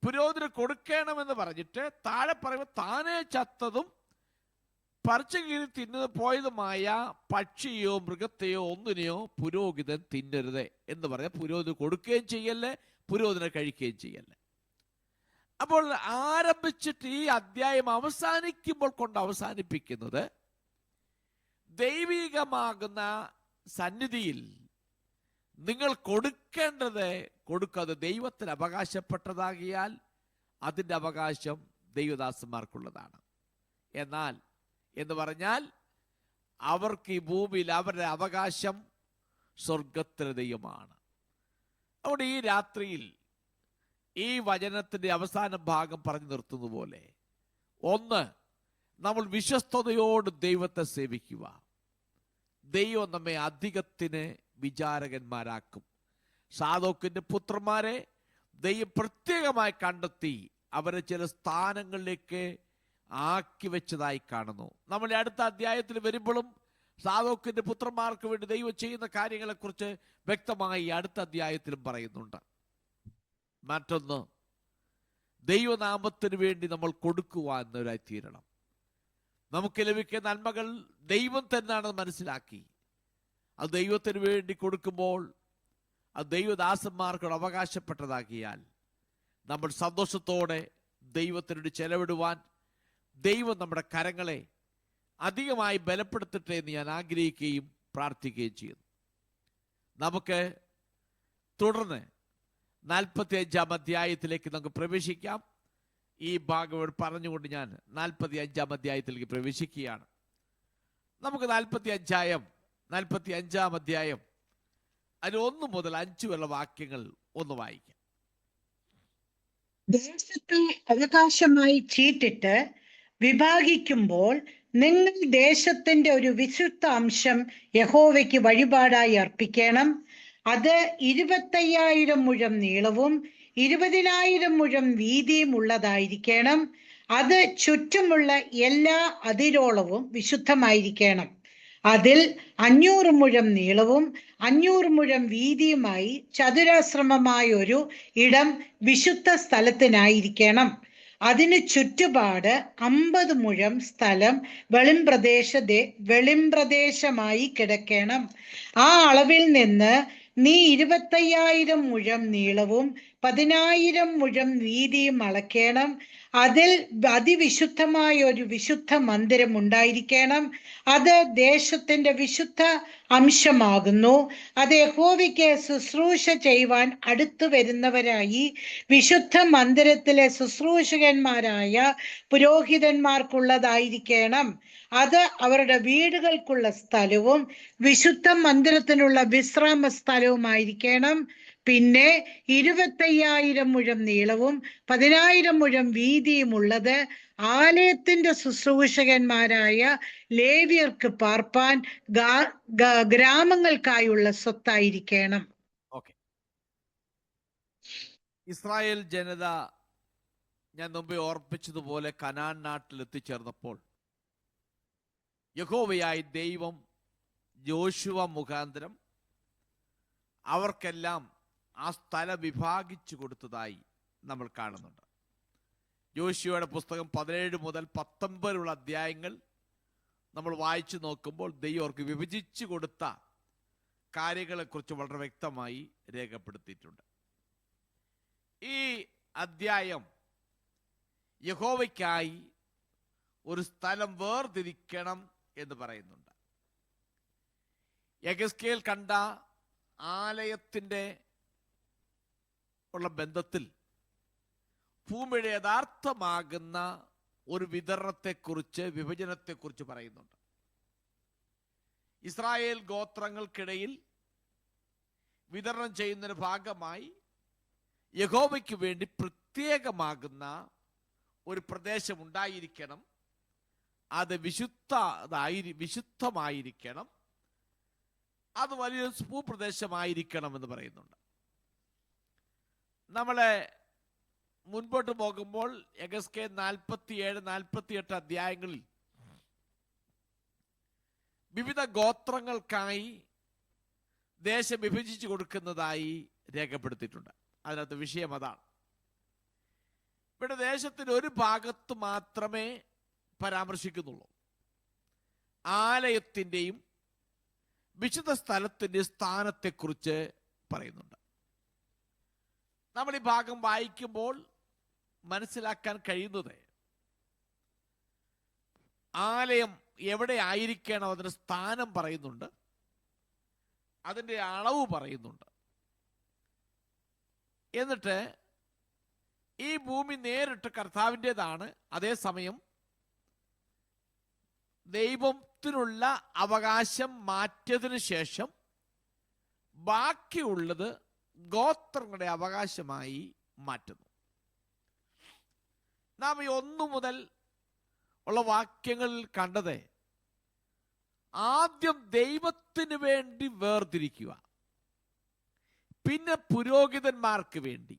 പുരോഹിതന് കൊടുക്കണമെന്ന് പറഞ്ഞിട്ട് താഴെ പറയുമ്പോൾ താനെ ചത്തതും പറിച്ചു കീറി തിന്നു പോയതുമായ പക്ഷിയോ മൃഗത്തെയോ ഒന്നിനെയോ പുരോഹിതൻ തിന്നരുത് എന്ന് പറയാം. പുരോഹിതന് കൊടുക്കുകയും ചെയ്യല്ലേ, പുരോഹിതനെ കഴിക്കുകയും ചെയ്യല്ലേ. അപ്പോൾ ആരംഭിച്ചിട്ട് ഈ അധ്യായം അവസാനിക്കുമ്പോൾ കൊണ്ട് അവസാനിപ്പിക്കുന്നത് ദൈവികമാകുന്ന സന്നിധിയിൽ നിങ്ങൾ കൊടുക്കേണ്ടത് കൊടുക്കാതെ ദൈവത്തിന് അവകാശപ്പെട്ടതാകിയാൽ അതിൻ്റെ അവകാശം ദൈവദാസന്മാർക്കുള്ളതാണ്. എന്നാൽ എന്ന് പറഞ്ഞാൽ അവർക്ക് ഈ ഭൂമിയിൽ അവരുടെ അവകാശം സ്വർഗത്തിലെ ദൈവമാണ്. അതുകൊണ്ട് ഈ രാത്രിയിൽ ഈ വചനത്തിൻ്റെ അവസാന ഭാഗം പറഞ്ഞു നിർത്തുന്ന പോലെ, ഒന്ന്, നമ്മൾ വിശ്വസ്തയോട് ദൈവത്തെ സേവിക്കുക. ദൈവം നമ്മെ അധികത്തിന് വിചാരകന്മാരാക്കും. സാദോക്കിന്റെ പുത്രന്മാരെ ദൈവം പ്രത്യേകമായി കണ്ടെത്തി അവരെ ചില സ്ഥാനങ്ങളിലേക്ക് ആക്കി വെച്ചതായി കാണുന്നു. നമ്മുടെ അടുത്ത അധ്യായത്തിൽ വരുമ്പോഴും സാദോക്കിന്റെ പുത്രന്മാർക്ക് വേണ്ടി ദൈവം ചെയ്യുന്ന കാര്യങ്ങളെക്കുറിച്ച് വ്യക്തമായി അടുത്ത അധ്യായത്തിലും പറയുന്നുണ്ട്. മറ്റൊന്ന്, ദൈവനാമത്തിന് വേണ്ടി നമ്മൾ കൊടുക്കുക എന്നവരായി തീരണം. നമുക്ക് ലഭിക്കുന്ന നന്മകൾ ദൈവം തന്നെയാണെന്ന് മനസ്സിലാക്കി അത് ദൈവത്തിന് വേണ്ടി കൊടുക്കുമ്പോൾ അത് ദൈവദാസന്മാർക്ക് അവകാശപ്പെട്ടതാക്കിയാൽ നമ്മൾ സന്തോഷത്തോടെ ദൈവത്തിനോട് ചെലവിടുവാൻ ദൈവം നമ്മുടെ കരങ്ങളെ അധികമായി ബലപ്പെടുത്തട്ടെ എന്ന് ഞാൻ ആഗ്രഹിക്കുകയും പ്രാർത്ഥിക്കുകയും ചെയ്യുന്നു. നമുക്ക് തുടർന്ന് 45-ാം അധ്യായത്തിലേക്ക് നമുക്ക് പ്രവേശിക്കാം. ഈ ഭാഗം പറഞ്ഞുകൊണ്ട് ഞാൻ 45-ാം അധ്യായത്തിലേക്ക് പ്രവേശിക്കുകയാണ്. നമുക്ക് 45-ാം അധ്യായം അതിൽ 1 മുതൽ 5 വരെയുള്ള വാക്യങ്ങൾ ഒന്ന് വായിക്കാം. ദേശത്തെ അവകാശമായി ചീട്ടിട്ട് വിഭാഗിക്കുമ്പോൾ നിങ്ങൾ ദേശത്തിന്റെ ഒരു വിശുദ്ധ അംശം യഹോവയ്ക്ക് വഴിപാടായി അർപ്പിക്കണം. അത് 25,000 മുഴം നീളവും 20,000 മുഴം വീതിയും ഉള്ളതായിരിക്കണം. അത് ചുറ്റുമുള്ള എല്ലാ അതിരോളവും വിശുദ്ധമായിരിക്കണം. അതിൽ 500 മുഴം നീളവും 500 മുഴം വീതിയുമായി ചതുരാശ്രമമായ ഒരു ഇടം വിശുദ്ധ സ്ഥലത്തിനായിരിക്കണം. അതിന് ചുറ്റുപാട് 50 മുഴം സ്ഥലം വെളിംപ്രദേശമായി കിടക്കണം. ആ അളവിൽ നിന്ന് നീ 25,000 മുഴം നീളവും 10,000 മുഴം വീതിയും അളക്കണം. അതിൽ അതിവിശുദ്ധമായ ഒരു വിശുദ്ധ മന്ദിരം ഉണ്ടായിരിക്കണം. അത് ദേശത്തിന്റെ വിശുദ്ധ അംശമാകുന്നു. അത് യഹോവയ്ക്ക് ശുശ്രൂഷ ചെയ്യുവാൻ അടുത്തു വരുന്നവരായി വിശുദ്ധ മന്ദിരത്തിലെ ശുശ്രൂഷകന്മാരായ പുരോഹിതന്മാർക്കുള്ളതായിരിക്കണം. അത് അവരുടെ വീടുകൾക്കുള്ള സ്ഥലവും വിശുദ്ധ മന്ദിരത്തിനുള്ള വിശ്രാമ സ്ഥലവുമായിരിക്കണം. പിന്നെ 25,000 മുഴം നീളവും 10,000 മുഴം വീതിയുമുള്ളത് ആലയത്തിന്റെ ശുശ്രൂഷകന്മാരായ ലേവ്യർക്ക് പാർപ്പാൻ ഗ്രാമങ്ങൾക്കായുള്ള സ്വത്തായിരിക്കണം. ഓക്കെ. ഇസ്രായേൽ ജനത ഞാൻ മുമ്പേ ഓർപ്പിച്ചതുപോലെ കനാൻ നാട്ടിൽ എത്തിച്ചേർന്നപ്പോൾ യഹോവയായ ദൈവം യോശുവ മുഖാന്തരം അവർക്കെല്ലാം ആ സ്ഥലം വിഭാഗിച്ചു കൊടുത്തതായി നമ്മൾ കാണുന്നുണ്ട്. യോശുവയുടെ പുസ്തകം 17 മുതൽ 19 അധ്യായങ്ങൾ നമ്മൾ വായിച്ചു നോക്കുമ്പോൾ ദൈവം അവർക്ക് വിഭജിച്ചു കൊടുത്ത കാര്യങ്ങളെക്കുറിച്ച് വളരെ വ്യക്തമായി രേഖപ്പെടുത്തിയിട്ടുണ്ട്. ഈ അധ്യായം യഹോവയ്ക്കായി ഒരു സ്ഥലം വേർതിരിക്കണം എന്ന് പറയുന്നുണ്ട്. യെഹെസ്കേൽ കണ്ട ആലയത്തിൻ്റെ ഉള്ള ബന്ധത്തിൽ ഭൂമിയുടെ യഥാർത്ഥമാകുന്ന ഒരു വിതരണത്തെക്കുറിച്ച്, വിഭജനത്തെക്കുറിച്ച് പറയുന്നുണ്ട്. ഇസ്രായേൽ ഗോത്രങ്ങൾക്കിടയിൽ വിതരണം ചെയ്യുന്നതിന് ഭാഗമായി യഹോവയ്ക്ക് വേണ്ടി പ്രത്യേകമാകുന്ന ഒരു പ്രദേശം ഉണ്ടായിരിക്കണം. അത് വിശുദ്ധമായിരിക്കണം. അത് വലിയ ഭൂപ്രദേശമായിരിക്കണം എന്ന് പറയുന്നുണ്ട്. നമ്മളെ മുൻപോട്ട് പോകുമ്പോൾ യെഹെസ്കേൽ 47, 48 അധ്യായങ്ങളിൽ വിവിധ ഗോത്രങ്ങൾക്കായി ദേശം വിഭജിച്ചു കൊടുക്കുന്നതായി രേഖപ്പെടുത്തിയിട്ടുണ്ട്. അതിനകത്ത് വിഷയം അതാണ്. ഇവിടെ ദേശത്തിന് ഒരു ഭാഗത്ത് മാത്രമേ പരാമർശിക്കുന്നുള്ളൂ. ആലയത്തിൻ്റെയും വിശുദ്ധ സ്ഥലത്തിൻ്റെയും സ്ഥാനത്തെക്കുറിച്ച് പറയുന്നുണ്ട്. നമ്മൾ ഈ ഭാഗം വായിക്കുമ്പോൾ മനസ്സിലാക്കാൻ കഴിയുന്നത് ആലയം എവിടെ ആയിരിക്കണം, അതിൻ്റെ സ്ഥാനം പറയുന്നുണ്ട്, അതിൻ്റെ അളവ് പറയുന്നുണ്ട്. എന്നിട്ട് ഈ ഭൂമി നേരിട്ട് കർത്താവിൻ്റെതാണ്. അതേസമയം ദൈവത്തിനുള്ള അവകാശം മാറ്റിയതിനു ശേഷം ബാക്കിയുള്ളത് ഗോത്രങ്ങളുടെ അവകാശമായി മാറ്റുന്നു. നാം ഈ 1 മുതൽ ഉള്ള വാക്യങ്ങളിൽ കണ്ടത് ആദ്യം ദൈവത്തിന് വേണ്ടി വേർതിരിക്കുക, പിന്നെ പുരോഹിതന്മാർക്ക് വേണ്ടി,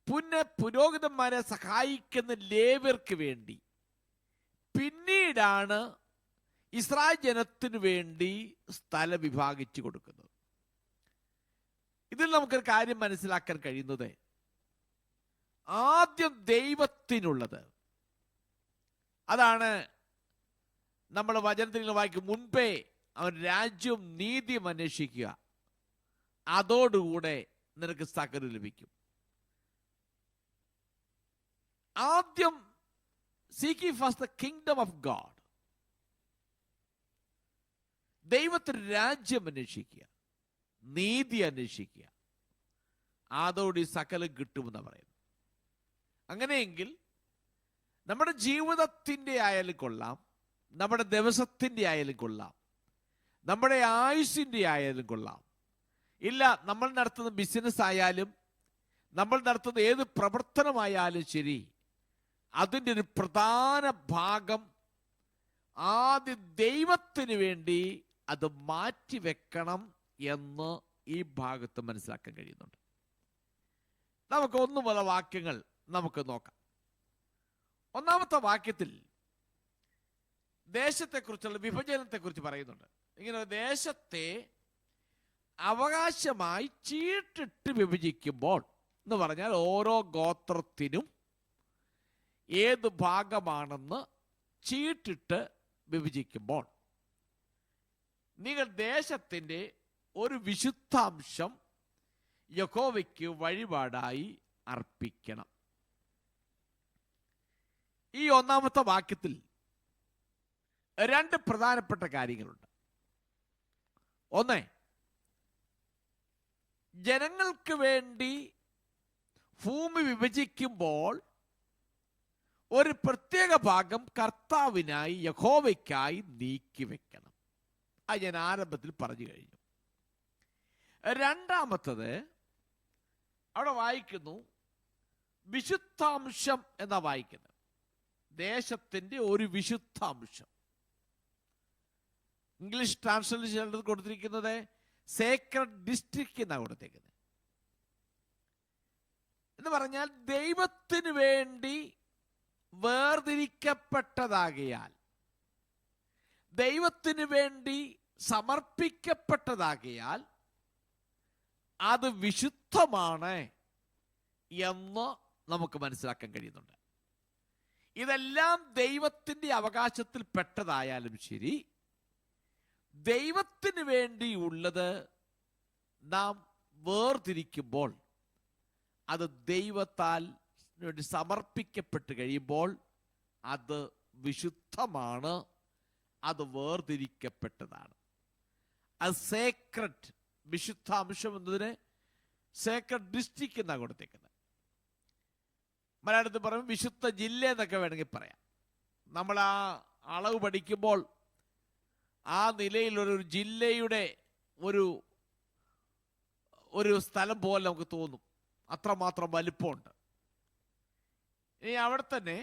പിന്നെ പുരോഹിതന്മാരെ സഹായിക്കുന്ന ലേവ്യർക്ക് വേണ്ടി, പിന്നീടാണ് ഇസ്രായേൽ ജനത്തിനു വേണ്ടി സ്ഥലം വിഭാഗിച്ചു കൊടുക്കുന്നത്. ഇതിൽ നമുക്കൊരു കാര്യം മനസ്സിലാക്കാൻ കഴിയുന്നത് ആദ്യം ദൈവത്തിനുള്ളത്. അതാണ് നമ്മൾ വചനത്തിൽ വായിക്കും, മുൻപേ അവൻ രാജ്യവും നീതിയും അന്വേഷിക്കുക, അതോടുകൂടെ നിനക്ക് സകലം ലഭിക്കും. ആദ്യം seek ye first the kingdom of God. ദൈവത്തിന് രാജ്യം അന്വേഷിക്കുക, നീതി അന്വേഷിക്കുക, അതോടെ സകലം കിട്ടുമെന്ന് പറയുന്നു. അങ്ങനെയെങ്കിൽ നമ്മുടെ ജീവിതത്തിൻ്റെ ആയാലും കൊള്ളാം, നമ്മുടെ ദിവസത്തിൻ്റെ ആയാലും കൊള്ളാം, നമ്മുടെ ആയുസ്സിൻ്റെ ആയാലും കൊള്ളാം, ഇല്ല നമ്മൾ നടത്തുന്ന ബിസിനസ് ആയാലും നമ്മൾ നടത്തുന്ന ഏത് പ്രവർത്തനമായാലും ശരി, അതിൻ്റെ ഒരു പ്രധാന ഭാഗം ആദ്യം ദൈവത്തിന് വേണ്ടി അത് മാറ്റിവെക്കണം എന്ന് ഈ ഭാഗത്ത് മനസ്സിലാക്കാൻ കഴിയുന്നുണ്ട്. നമുക്ക് 1 മുതൽ വാക്യങ്ങൾ നമുക്ക് നോക്കാം. 1-ാമത്തെ വാക്യത്തിൽ ദേശത്തെക്കുറിച്ചുള്ള വിഭജനത്തെക്കുറിച്ച് പറയുന്നുണ്ട്. ഇങ്ങനെ ദേശത്തെ അവകാശമായി ചീട്ടിട്ട് വിഭജിക്കുമ്പോൾ എന്ന് പറഞ്ഞാൽ ഓരോ ഗോത്രത്തിനും ഏത് ഭാഗമാണെന്ന് ചീട്ടിട്ട് വിഭജിക്കുമ്പോൾ നിങ്ങൾ ദേശത്തിൻ്റെ ഒരു വിശുദ്ധാംശം യഹോവയ്ക്ക് വഴിപാടായി അർപ്പിക്കണം. ഈ 1-ാമത്തെ വാക്യത്തിൽ 2 പ്രധാനപ്പെട്ട കാര്യങ്ങളുണ്ട്. ഒന്ന്, ജനങ്ങൾക്ക് വേണ്ടി ഭൂമി വിഭജിക്കുമ്പോൾ ഒരു പ്രത്യേക ഭാഗം കർത്താവിനായി, യഹോവയ്ക്കായി നീക്കിവെക്കണം. അത് ഞാൻ ആരംഭത്തിൽ പറഞ്ഞു കഴിഞ്ഞു. 2-ാമത്തത് അവിടെ വായിക്കുന്നു, വിശുദ്ധാംശം എന്നാ വായിക്കുന്നത്. ദേശത്തിൻ്റെ ഒരു വിശുദ്ധാംശം. ഇംഗ്ലീഷ് ട്രാൻസ്ലേഷൻ കൊടുത്തിരിക്കുന്നത് സേക്രഡ് ഡിസ്ട്രിക്റ്റ് എന്നാണ് കൊടുത്തിരിക്കുന്നത്. എന്ന് പറഞ്ഞാൽ ദൈവത്തിന് വേണ്ടി വേർതിരിക്കപ്പെട്ടതാകയാൽ, ദൈവത്തിന് വേണ്ടി സമർപ്പിക്കപ്പെട്ടതാകയാൽ അത് വിശുദ്ധമാണ് എന്ന് നമുക്ക് മനസ്സിലാക്കാൻ കഴിയുന്നുണ്ട്. ഇതെല്ലാം ദൈവത്തിന്റെ അവകാശത്തിൽ പെട്ടതായാലും ശരി, ദൈവത്തിന് വേണ്ടിയുള്ളത് നാം വേർതിരിക്കുമ്പോൾ, അത് ദൈവത്താൽ വേണ്ടി സമർപ്പിക്കപ്പെട്ട് കഴിയുമ്പോൾ അത് വിശുദ്ധമാണ്, അത് വേർതിരിക്കപ്പെട്ടതാണ്. അത് സേക്രഡ്, വിശുദ്ധ അംശം എന്നതിന് സേക്രഡ് ഡിസ്ട്രിക്ട് എന്നാണ് കൊടുത്തേക്കുന്നത്. മലയാളത്തിൽ പറയും വിശുദ്ധ ജില്ല എന്നൊക്കെ വേണമെങ്കിൽ പറയാം. നമ്മൾ ആ അളവ് പഠിക്കുമ്പോൾ ആ നിലയിൽ ഒരു ജില്ലയുടെ ഒരു സ്ഥലം പോലെ നമുക്ക് തോന്നും, അത്രമാത്രം വലിപ്പമുണ്ട്. ഇനി അവിടെ തന്നെ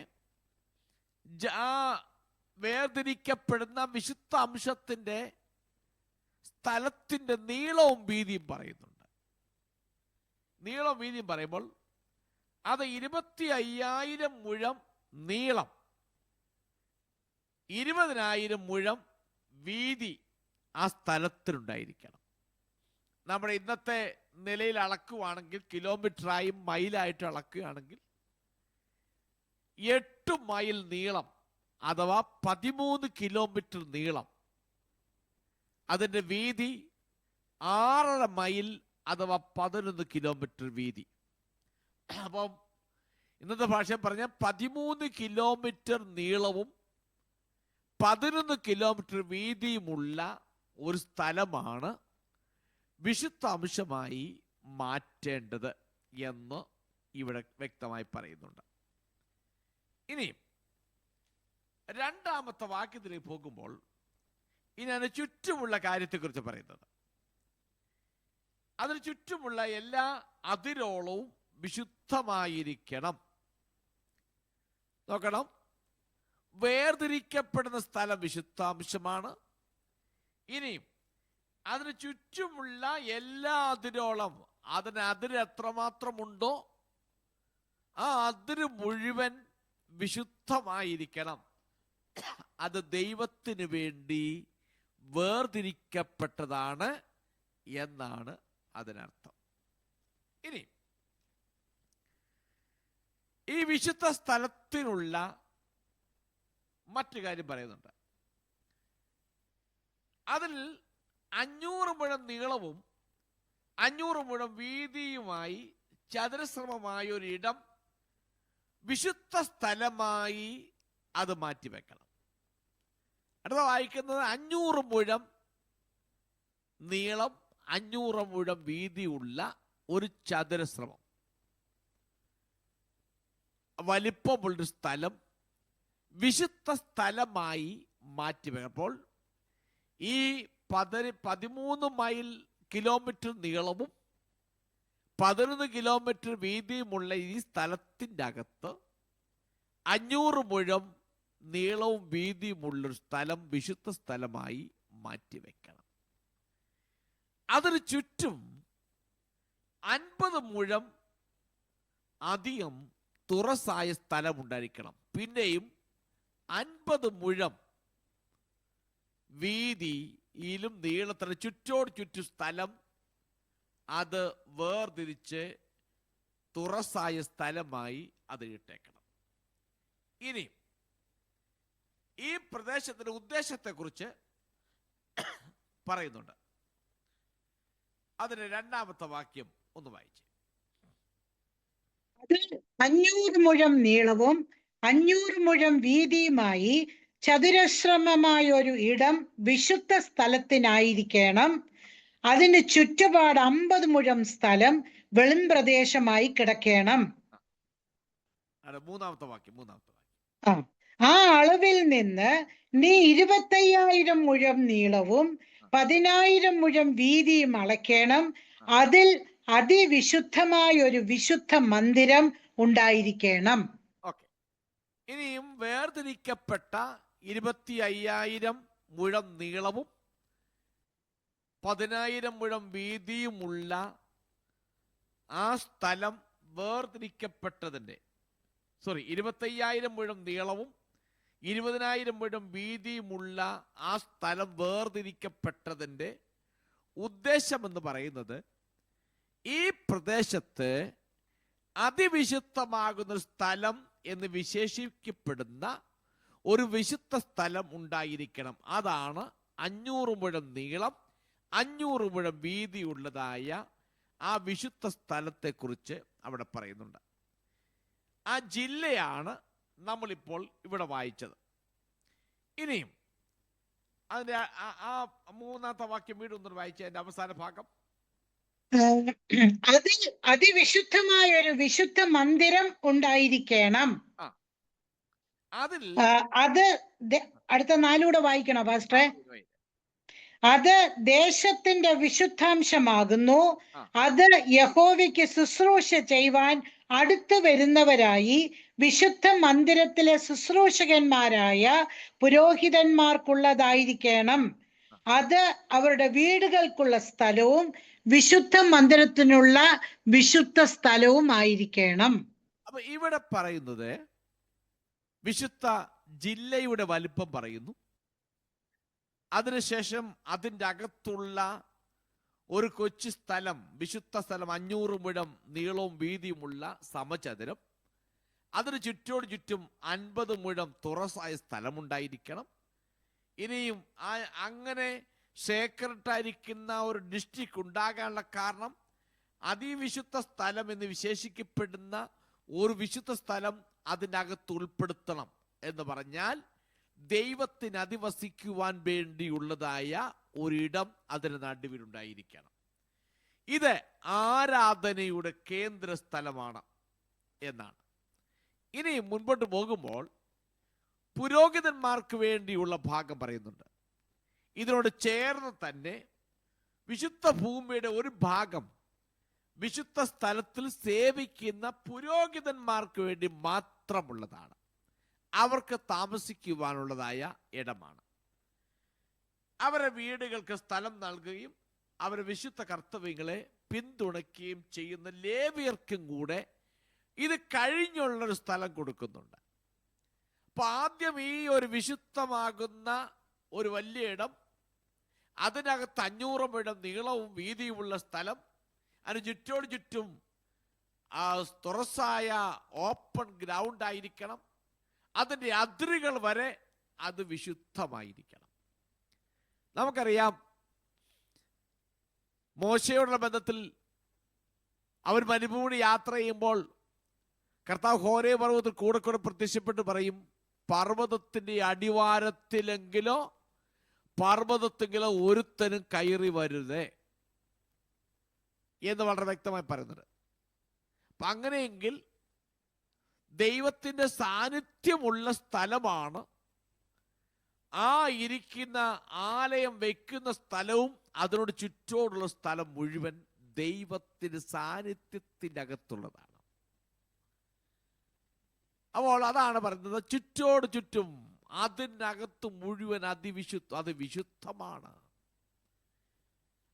വേർതിരിക്കപ്പെടുന്ന വിശുദ്ധ അംശത്തിന്റെ സ്ഥലത്തിന്റെ നീളവും വീതിയും പറയുന്നുണ്ട്. നീളവും വീതിയും പറയുമ്പോൾ അത് 25,000 മുഴം നീളം, 20,000 മുഴം വീതി ആ സ്ഥലത്തിനുണ്ടായിരിക്കണം. നമ്മുടെ ഇന്നത്തെ നിലയിൽ അളക്കുകയാണെങ്കിൽ, കിലോമീറ്ററായും മൈലായിട്ട് അളക്കുകയാണെങ്കിൽ 8 മൈൽ നീളം അഥവാ 13 കിലോമീറ്റർ നീളം, അതിൻ്റെ വീതി 6.5 മൈൽ അഥവാ 11 കിലോമീറ്റർ വീതി. അപ്പം ഇന്നത്തെ ഭാഷ പറഞ്ഞ 13 കിലോമീറ്റർ നീളവും 11 കിലോമീറ്റർ വീതിയുമുള്ള ഒരു സ്ഥലമാണ് വിശുദ്ധ അംശമായി മാറ്റേണ്ടത് എന്ന് ഇവിടെ വ്യക്തമായി പറയുന്നുണ്ട്. ഇനി രണ്ടാമത്തെ വാക്യത്തിലേക്ക് പോകുമ്പോൾ ഇനി അതിന് ചുറ്റുമുള്ള കാര്യത്തെക്കുറിച്ച് പറയുന്നത്. അതിന് ചുറ്റുമുള്ള എല്ലാ അതിരോളവും വിശുദ്ധമായിരിക്കണം. നോക്കണം, വേർതിരിക്കപ്പെടുന്ന സ്ഥലം വിശുദ്ധാംശമാണ്. ഇനിയും അതിന് ചുറ്റുമുള്ള എല്ലാ അതിരോളം, അതിന് അതിര് എത്രമാത്രമുണ്ടോ ആ അതിര് മുഴുവൻ വിശുദ്ധമായിരിക്കണം. അത് ദൈവത്തിന് വേണ്ടി വേർതിരിക്കപ്പെട്ടതാണ് എന്നാണ് അതിനർത്ഥം. ഇനി ഈ വിശുദ്ധ സ്ഥലത്തിനുള്ള മറ്റു കാര്യം പറയുന്നുണ്ട്. അതിൽ 500 മുഴം നീളവും 500 മുഴം വീതിയുമായി ചതുരശ്രമമായ ഒരു ഇടം വിശുദ്ധ സ്ഥലമായി അത് മാറ്റിവെക്കണം. അടുത്ത വായിക്കുന്നത് 500 മുഴം നീളം 500 മുഴം വീതിയുള്ള ഒരു ചതുരശ്രമം വലിപ്പമുള്ളൊരു സ്ഥലം വിശുദ്ധ സ്ഥലമായി മാറ്റിവെക്കുമ്പോൾ ഈ 13 മൈൽ കിലോമീറ്റർ നീളവും 11 കിലോമീറ്റർ വീതിയുമുള്ള ഈ സ്ഥലത്തിൻ്റെ അകത്ത് 500 മുഴം നീളവും വീതിയുമുള്ളൊരു സ്ഥലം വിശുദ്ധ സ്ഥലമായി മാറ്റിവെക്കണം. അതിന് ചുറ്റും 50 മുഴം അധികം തുറസായ സ്ഥലം ഉണ്ടായിരിക്കണം. പിന്നെയും 50 മുഴം വീതിയിലും നീളത്തിന് ചുറ്റോട് ചുറ്റും സ്ഥലം അത് വേർതിരിച്ച് തുറസായ സ്ഥലമായി അത് ഇട്ടേക്കണം. ഇനി ഈ പ്രദേശത്തിന്റെ ഉദ്ദേശത്തെക്കുറിച്ച് പറയുന്നുണ്ട്. അതിന് രണ്ടാമത്തെ വാക്യം ഒന്ന് വായിച്ച്. അത് 500 മുഴം നീളവും 500 മുഴം വീതിയുമായി ചതുരശ്രമമായ ഒരു ഇടം വിശുദ്ധ സ്ഥലത്തിനായിരിക്കണം. അതിന് ചുറ്റുപാട് 50 മുഴം സ്ഥലം വെളിംപ്രദേശമായി കിടക്കണം. മൂന്നാമത്തെ വാക്യം. ആ അളവിൽ നിന്ന് നീ 25,000 മുഴം നീളവും 10,000 മുഴം വീതിയും അളക്കണം. അതിൽ അതിവിശുദ്ധമായ ഒരു വിശുദ്ധ മന്ദിരം ഉണ്ടായിരിക്കണം. ഓക്കെ. ഇനിയും വേർതിരിക്കപ്പെട്ട 25,000 മുഴം നീളവും 10,000 മുഴം വീതിയുമുള്ള ആ സ്ഥലം വേർതിരിക്കപ്പെട്ടതിൻ്റെ 25,000 മുഴം നീളവും 20,000 മുഴം വീതിയുമുള്ള ആ സ്ഥലം വേർതിരിക്കപ്പെട്ടതിൻ്റെ ഉദ്ദേശമെന്ന് പറയുന്നത് ഈ പ്രദേശത്ത് അതിവിശുദ്ധമാകുന്ന സ്ഥലം എന്ന് വിശേഷിക്കപ്പെടുന്ന ഒരു വിശുദ്ധ സ്ഥലം ഉണ്ടായിരിക്കണം. അതാണ് 500 മുഴം നീളം 500 മുഴം വീതിയുള്ളതായ ആ വിശുദ്ധ സ്ഥലത്തെക്കുറിച്ച് അവിടെ പറയുന്നുണ്ട്. ആ ജില്ലയാണ് നമ്മളിപ്പോൾ ഇവിടെ വായിച്ചത്. ഇനിയും അതിന്റെ ആ മൂന്നാമത്തെ വാക്യം വീണ്ടും വായിച്ച അതിന്റെ അവസാന ഭാഗം. അതിൽ അതിവിശുദ്ധമായ ഒരു വിശുദ്ധ മന്ദിരം ഉണ്ടായിരിക്കണം. അതിൽ അത് അടുത്ത 4 വായിക്കണോ പാസ്റ്ററെ? അത് ദേശത്തിന്റെ വിശുദ്ധാംശമാകുന്നു. അത് യഹോവയ്ക്ക് ശുശ്രൂഷ ചെയ്യുവാൻ അടുത്തു വരുന്നവരായി വിശുദ്ധ മന്ദിരത്തിലെ ശുശ്രൂഷകന്മാരായ പുരോഹിതന്മാർക്കുള്ളതായിരിക്കണം. അത് അവരുടെ വീടുകൾക്കുള്ള സ്ഥലവും വിശുദ്ധ മന്ദിരത്തിനുള്ള വിശുദ്ധ സ്ഥലവും ആയിരിക്കണം. അപ്പൊ ഇവിടെ പറയുന്നത് വിശുദ്ധ ജില്ലയുടെ വലിപ്പം പറയുന്നു. അതിനുശേഷം അതിൻ്റെ അകത്തുള്ള ഒരു കൊച്ചു സ്ഥലം, വിശുദ്ധ സ്ഥലം 500 മുഴം നീളവും വീതിയുമുള്ള സമചതുരം. അതിന് ചുറ്റോട് ചുറ്റും 50 മുഴം തുറസായ സ്ഥലമുണ്ടായിരിക്കണം. ഇനിയും അങ്ങനെ സേക്രട്ടായിരിക്കുന്ന ഒരു ഡിസ്ട്രിക്ട് ഉണ്ടാകാനുള്ള കാരണം അതിവിശുദ്ധ സ്ഥലം എന്ന് വിശേഷിക്കപ്പെടുന്ന ഒരു വിശുദ്ധ സ്ഥലം അതിനകത്ത് ഉൾപ്പെടുത്തണം എന്ന് പറഞ്ഞാൽ ദൈവത്തിന് അധിവസിക്കുവാൻ വേണ്ടിയുള്ളതായ ഒരിടം അതിന് നടുവിലുണ്ടായിരിക്കണം. ഇത് ആരാധനയുടെ കേന്ദ്ര സ്ഥലമാണ് എന്നാണ്. ഇനി മുൻപോട്ട് പോകുമ്പോൾ പുരോഹിതന്മാർക്ക് വേണ്ടിയുള്ള ഭാഗം പറയുന്നുണ്ട്. ഇതിനോട് ചേർന്ന് തന്നെ വിശുദ്ധ ഭൂമിയുടെ ഒരു ഭാഗം വിശുദ്ധ സ്ഥലത്തിൽ സേവിക്കുന്ന പുരോഹിതന്മാർക്ക് വേണ്ടി മാത്രമുള്ളതാണ്. അവർക്ക് താമസിക്കുവാനുള്ളതായ ഇടമാണ്. അവരെ വീടുകൾക്ക് സ്ഥലം നൽകുകയും അവരെ വിശുദ്ധ കർത്തവ്യങ്ങളെ പിന്തുണയ്ക്കുകയും ചെയ്യുന്ന ലേവ്യർക്കും കൂടെ ഇത് കഴിഞ്ഞുള്ളൊരു സ്ഥലം കൊടുക്കുന്നുണ്ട്. അപ്പൊ ആദ്യം ഈ ഒരു വിശുദ്ധമാകുന്ന ഒരു വലിയ ഇടം, അതിനകത്ത് 500 മുഴം നീളവും വീതിയുമുള്ള സ്ഥലം, അതിന് ചുറ്റോട് ചുറ്റും തുറസായ ഓപ്പൺ ഗ്രൗണ്ട് ആയിരിക്കണം. അതിൻ്റെ അതിരുകൾ വരെ അത് വിശുദ്ധമായിരിക്കണം. നമുക്കറിയാം മോശയോടുള്ള ബന്ധത്തിൽ അവർ മരുഭൂമി യാത്ര ചെയ്യുമ്പോൾ കർത്താവ് ഹോരേ പർവ്വതത്തിൽ കൂടെ കൂടെ പ്രത്യക്ഷപ്പെട്ട് പറയും, പർവ്വതത്തിന്റെ അടിവാരത്തിലെങ്കിലോ പർവ്വതത്തെങ്കിലോ ഒരുത്തനും കയറി വരുതേ എന്ന് വളരെ വ്യക്തമായി പറയുന്നുണ്ട്. അപ്പൊ അങ്ങനെയെങ്കിൽ ദൈവത്തിന്റെ സാന്നിധ്യമുള്ള സ്ഥലമാണ് ആ ഇരിക്കുന്ന ആലയം വെക്കുന്ന സ്ഥലവും അതിനോട് ചുറ്റോടുള്ള സ്ഥലം മുഴുവൻ ദൈവത്തിന്റെ സാന്നിധ്യത്തിന്റെ അകത്തുള്ളതാണ്. അപ്പോൾ അതാണ് പറയുന്നത്, ചുറ്റോട് ചുറ്റും അതിനകത്ത് മുഴുവൻ അത് വിശുദ്ധമാണ്.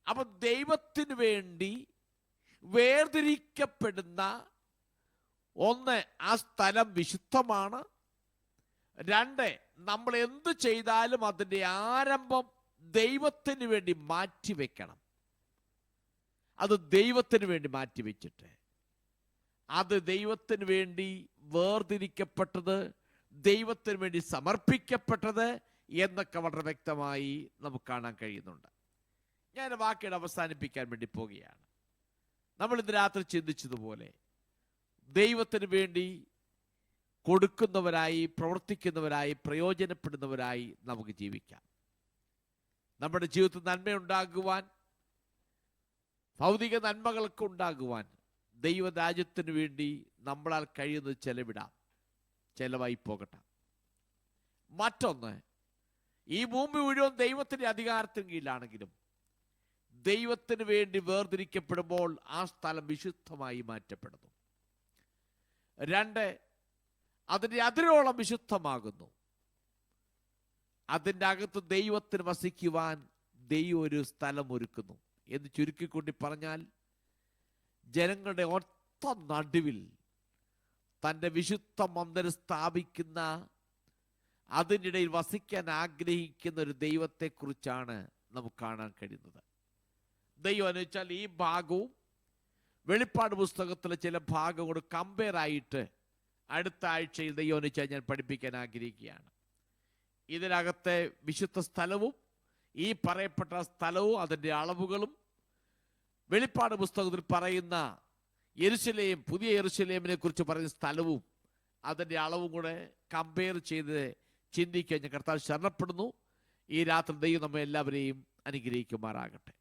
അപ്പൊ ദൈവത്തിന് വേണ്ടി വേർതിരിക്കപ്പെടുന്ന ഒന്ന്, ആ സ്ഥലം വിശുദ്ധമാണ്. 2, നമ്മൾ എന്ത് ചെയ്താലും അതിൻ്റെ ആരംഭം ദൈവത്തിന് വേണ്ടി മാറ്റിവെക്കണം. അത് ദൈവത്തിന് വേണ്ടി മാറ്റിവെച്ചിട്ട് അത് ദൈവത്തിന് വേണ്ടി വേർതിരിക്കപ്പെട്ടത്, ദൈവത്തിന് വേണ്ടി സമർപ്പിക്കപ്പെട്ടത് എന്നൊക്കെ വളരെ വ്യക്തമായി നമുക്ക് കാണാൻ കഴിയുന്നുണ്ട്. ഞാൻ വാക്കിയുടെ അവസാനിപ്പിക്കാൻ വേണ്ടി പോവുകയാണ്. നമ്മൾ ഇന്ന് രാത്രി ചിന്തിച്ചതുപോലെ ദൈവത്തിന് വേണ്ടി കൊടുക്കുന്നവരായി, പ്രവർത്തിക്കുന്നവരായി, പ്രയോജനപ്പെടുന്നവരായി നമുക്ക് ജീവിക്കാം. നമ്മുടെ ജീവിതത്തിൽ നന്മയുണ്ടാകുവാൻ, ഭൗതിക നന്മകളൊക്കെ ഉണ്ടാകുവാൻ ദൈവരാജ്യത്തിന് വേണ്ടി നമ്മളാൽ കഴിയുന്നത് ചെലവായി പോകട്ടെ. മറ്റൊന്ന്, ഈ ഭൂമി മുഴുവൻ ദൈവത്തിന്റെ അധികാരത്തിന് കീഴിലാണെങ്കിലും ദൈവത്തിന് വേണ്ടി വേർതിരിക്കപ്പെടുമ്പോൾ ആ സ്ഥലം വിശുദ്ധമായി മാറ്റപ്പെടുന്നു. 2, അതിൻ്റെ അതിരോളം വിശുദ്ധമാകുന്നു. അതിൻ്റെ അകത്ത് ദൈവത്തിന് വസിക്കുവാൻ ദൈവം ഒരു സ്ഥലം ഒരുക്കുന്നു എന്ന് ചുരുക്കിക്കൂട്ടി പറഞ്ഞാൽ, ജനങ്ങളുടെ ഒത്ത നടുവിൽ തൻ്റെ വിശുദ്ധ മന്ദിരം സ്ഥാപിക്കുന്ന, അതിനിടയിൽ വസിക്കാൻ ആഗ്രഹിക്കുന്ന ഒരു ദൈവത്തെക്കുറിച്ചാണ് നമുക്ക് കാണാൻ കഴിയുന്നത്. ദൈവം അനുവദിച്ചാൽ ഈ ഭാഗവും വെളിപ്പാട് പുസ്തകത്തിലെ ചില ഭാഗങ്ങളോട് കമ്പയർ ആയിട്ട് അടുത്ത ആഴ്ചയിൽ ദൈവോനിച്ച ഞാൻ പഠിപ്പിക്കാൻ ആഗ്രഹിക്കുകയാണ്. ഇതിനകത്തെ വിശുദ്ധ സ്ഥലവും ഈ പറയപ്പെട്ട സ്ഥലവും അതിൻ്റെ അളവുകളും വെളിപ്പാട് പുസ്തകത്തിൽ പറയുന്ന യെരുശലേം, പുതിയ യെരുശലേമിനെ കുറിച്ച് പറയുന്ന സ്ഥലവും അതിൻ്റെ അളവും കൂടെ കമ്പയർ ചെയ്ത് ചിന്തിക്കാൻ ഞാൻ കർത്താവ് ശരണപ്പെടുന്നു. ഈ രാത്രി ദൈവം നമ്മെ എല്ലാവരെയും അനുഗ്രഹിക്കുമാറാകട്ടെ.